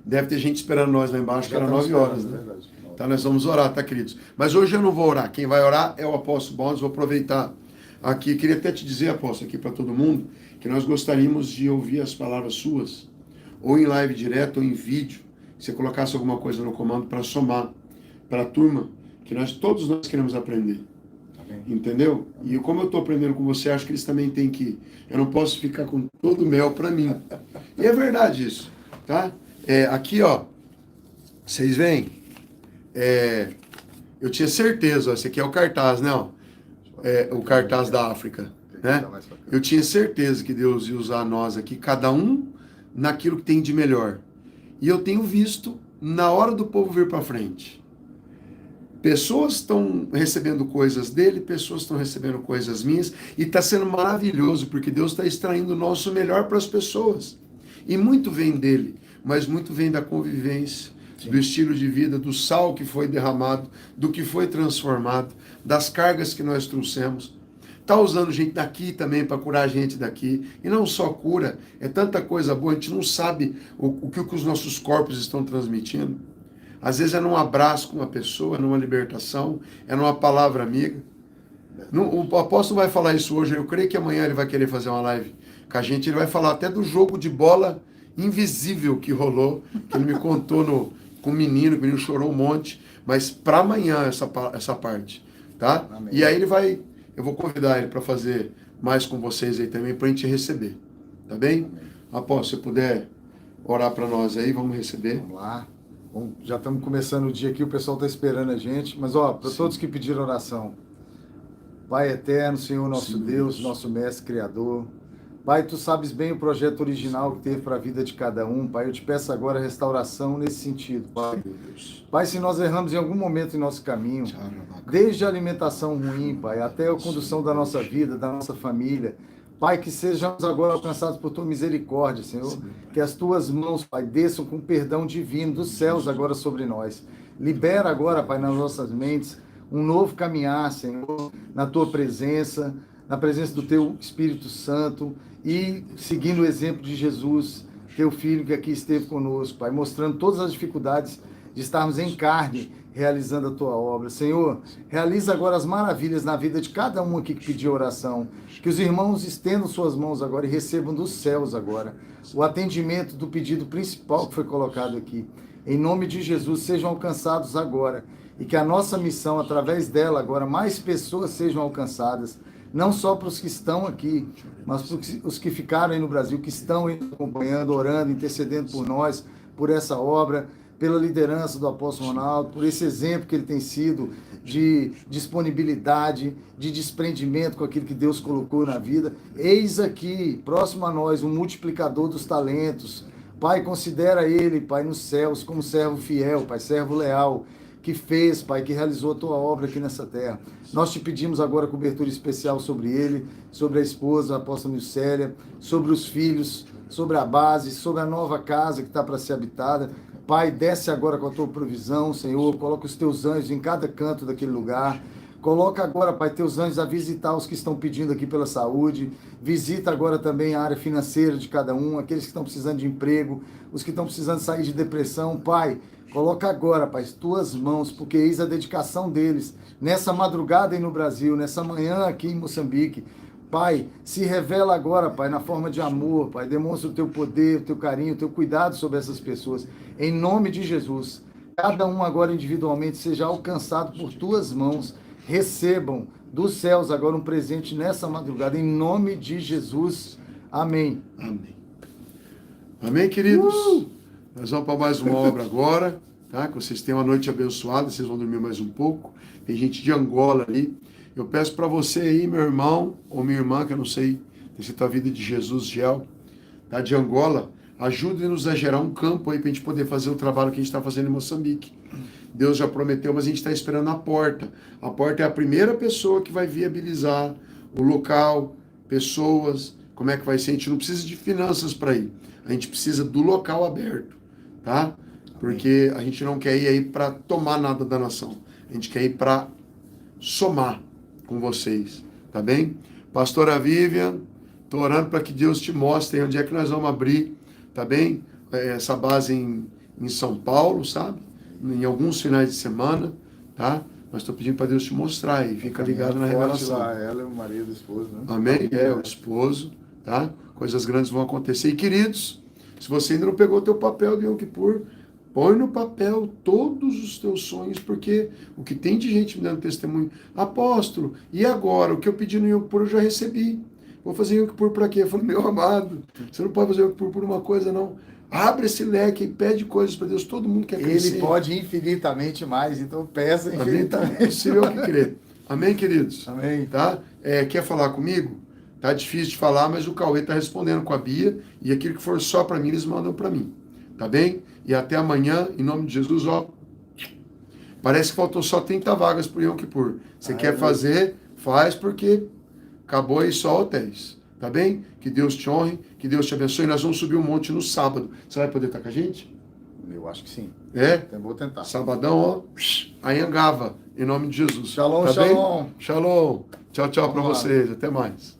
Deve ter gente esperando nós lá embaixo, que Já era estamos 9 horas, esperando, né? verdade. Tá, nós vamos orar, tá, queridos? Mas hoje eu não vou orar. Quem vai orar é o apóstolo Bones. Vou aproveitar aqui. Queria até te dizer, apóstolo, aqui para todo mundo, que nós gostaríamos de ouvir as palavras suas, ou em live direto, ou em vídeo, que você colocasse alguma coisa no comando para somar para a turma, que todos nós queremos aprender. Amém. Entendeu? E como eu estou aprendendo com você, acho que eles também têm que ir. Eu não posso ficar com todo o mel para mim. E é verdade isso, tá? Aqui, ó, vocês veem? Eu tinha certeza, ó, esse aqui é o cartaz, né? Ó, o cartaz da África, né? Eu tinha certeza que Deus ia usar nós aqui, cada um naquilo que tem de melhor. E eu tenho visto, na hora do povo vir para frente, pessoas estão recebendo coisas dele, pessoas estão recebendo coisas minhas, e está sendo maravilhoso, porque Deus está extraindo o nosso melhor para as pessoas. E muito vem dele, mas muito vem da convivência, do estilo de vida, do sal que foi derramado, do que foi transformado, das cargas que nós trouxemos. Está usando gente daqui também para curar gente daqui. E não só cura, é tanta coisa boa, a gente não sabe o que os nossos corpos estão transmitindo. Às vezes é num abraço com uma pessoa, é numa libertação, é numa palavra amiga. O apóstolo vai falar isso hoje, eu creio que amanhã ele vai querer fazer uma live com a gente, ele vai falar até do jogo de bola invisível que rolou, que ele me contou com o menino chorou um monte, mas para amanhã essa parte, tá? Amém. E aí eu vou convidar ele para fazer mais com vocês aí também, para a gente receber, tá bem? Apóstolo, se puder orar para nós aí, vamos receber. Vamos lá. Bom, já estamos começando o dia aqui, o pessoal está esperando a gente, mas ó, para todos que pediram oração, Pai eterno, Senhor nosso Deus, nosso mestre criador, Pai, Tu sabes bem o projeto original que teve para a vida de cada um, Pai, eu te peço agora restauração nesse sentido, Pai. Pai, se nós erramos em algum momento em nosso caminho, desde a alimentação ruim, Pai, até a condução da nossa vida, da nossa família, Pai, que sejamos agora alcançados por Tua misericórdia, Senhor, que as Tuas mãos, Pai, desçam com perdão divino dos céus agora sobre nós. Libera agora, Pai, nas nossas mentes, um novo caminhar, Senhor, na Tua presença, na presença do Teu Espírito Santo e seguindo o exemplo de Jesus, Teu Filho que aqui esteve conosco, Pai, mostrando todas as dificuldades de estarmos em carne, realizando a Tua obra. Senhor, realiza agora as maravilhas na vida de cada um aqui que pediu oração. Que os irmãos estendam suas mãos agora e recebam dos céus agora o atendimento do pedido principal que foi colocado aqui. Em nome de Jesus, sejam alcançados agora. E que a nossa missão, através dela agora, mais pessoas sejam alcançadas. Não só para os que estão aqui, mas para os que ficaram aí no Brasil, que estão aí acompanhando, orando, intercedendo por nós, por essa obra, pela liderança do apóstolo Ronaldo, por esse exemplo que ele tem sido de disponibilidade, de desprendimento com aquilo que Deus colocou na vida. Eis aqui, próximo a nós, um multiplicador dos talentos. Pai, considera ele, Pai, nos céus, como servo fiel, Pai, servo leal, que fez, Pai, que realizou a Tua obra aqui nessa terra. Nós te pedimos agora cobertura especial sobre ele, sobre a esposa, a apóstola Nilcélia, sobre os filhos, sobre a base, sobre a nova casa que está para ser habitada. Pai, desce agora com a Tua provisão, Senhor, coloca os Teus anjos em cada canto daquele lugar. Coloca agora, Pai, Teus anjos a visitar os que estão pedindo aqui pela saúde. Visita agora também a área financeira de cada um, aqueles que estão precisando de emprego, os que estão precisando sair de depressão. Pai, coloca agora, Pai, Tuas mãos, porque eis a dedicação deles nessa madrugada aí no Brasil, nessa manhã aqui em Moçambique. Pai, se revela agora, Pai, na forma de amor, Pai, demonstra o Teu poder, o Teu carinho, o Teu cuidado sobre essas pessoas. Em nome de Jesus, cada um agora individualmente seja alcançado por Tuas mãos. Recebam dos céus agora um presente nessa madrugada, em nome de Jesus. Amém. Amém. Amém, queridos? Nós vamos para mais uma obra agora, tá? Que vocês tenham uma noite abençoada, vocês vão dormir mais um pouco. Tem gente de Angola ali. Eu peço para você aí, meu irmão ou minha irmã, que eu não sei se está a vida de Jesus, Gel, tá? De Angola, Ajude-nos a gerar um campo aí para a gente poder fazer o trabalho que a gente está fazendo em Moçambique. Deus já prometeu, mas a gente está esperando a porta. A porta é a primeira pessoa que vai viabilizar o local, pessoas, como é que vai ser. A gente não precisa de finanças para ir. A gente precisa do local aberto, tá? Porque a gente não quer ir aí para tomar nada da nação. A gente quer ir para somar com vocês, tá bem? Pastora Vivian, estou orando para que Deus te mostre onde é que nós vamos abrir, tá bem? Essa base em São Paulo, sabe? Em alguns finais de semana, tá? Mas estou pedindo para Deus te mostrar e fica ligado na revelação. Lá, ela é o marido, o esposo, né? Amém? O esposo, tá? Coisas grandes vão acontecer. E queridos, se você ainda não pegou o teu papel de Yom Kippur, põe no papel todos os teus sonhos, porque o que tem de gente me dando testemunho, apóstolo, e agora? O que eu pedi no Yom Kippur eu já recebi. Vou fazer Yom Kippur para quê? Eu falei, meu amado, você não pode fazer Yom Kippur por uma coisa, não. Abre esse leque e pede coisas para Deus. Todo mundo quer crescer. Ele pode infinitamente mais, então peça Amém? infinitamente. É possível que crer. Amém, queridos? Amém. Tá? Quer falar comigo? Tá difícil de falar, mas o Cauê tá respondendo com a Bia, e aquilo que for só para mim, eles mandam para mim. Tá bem? E até amanhã, em nome de Jesus, ó. Parece que faltou só 30 vagas pro Yom Kippur. Você quer fazer, faz, porque acabou aí só hotéis. Tá bem? Que Deus te honre, que Deus te abençoe. Nós vamos subir um monte no sábado. Você vai poder estar com a gente? Eu acho que sim. Eu vou tentar. Sabadão, ó. Anhangava, em nome de Jesus. Shalom, tá shalom. Bem? Shalom. Tchau, tchau para vocês. Até mais.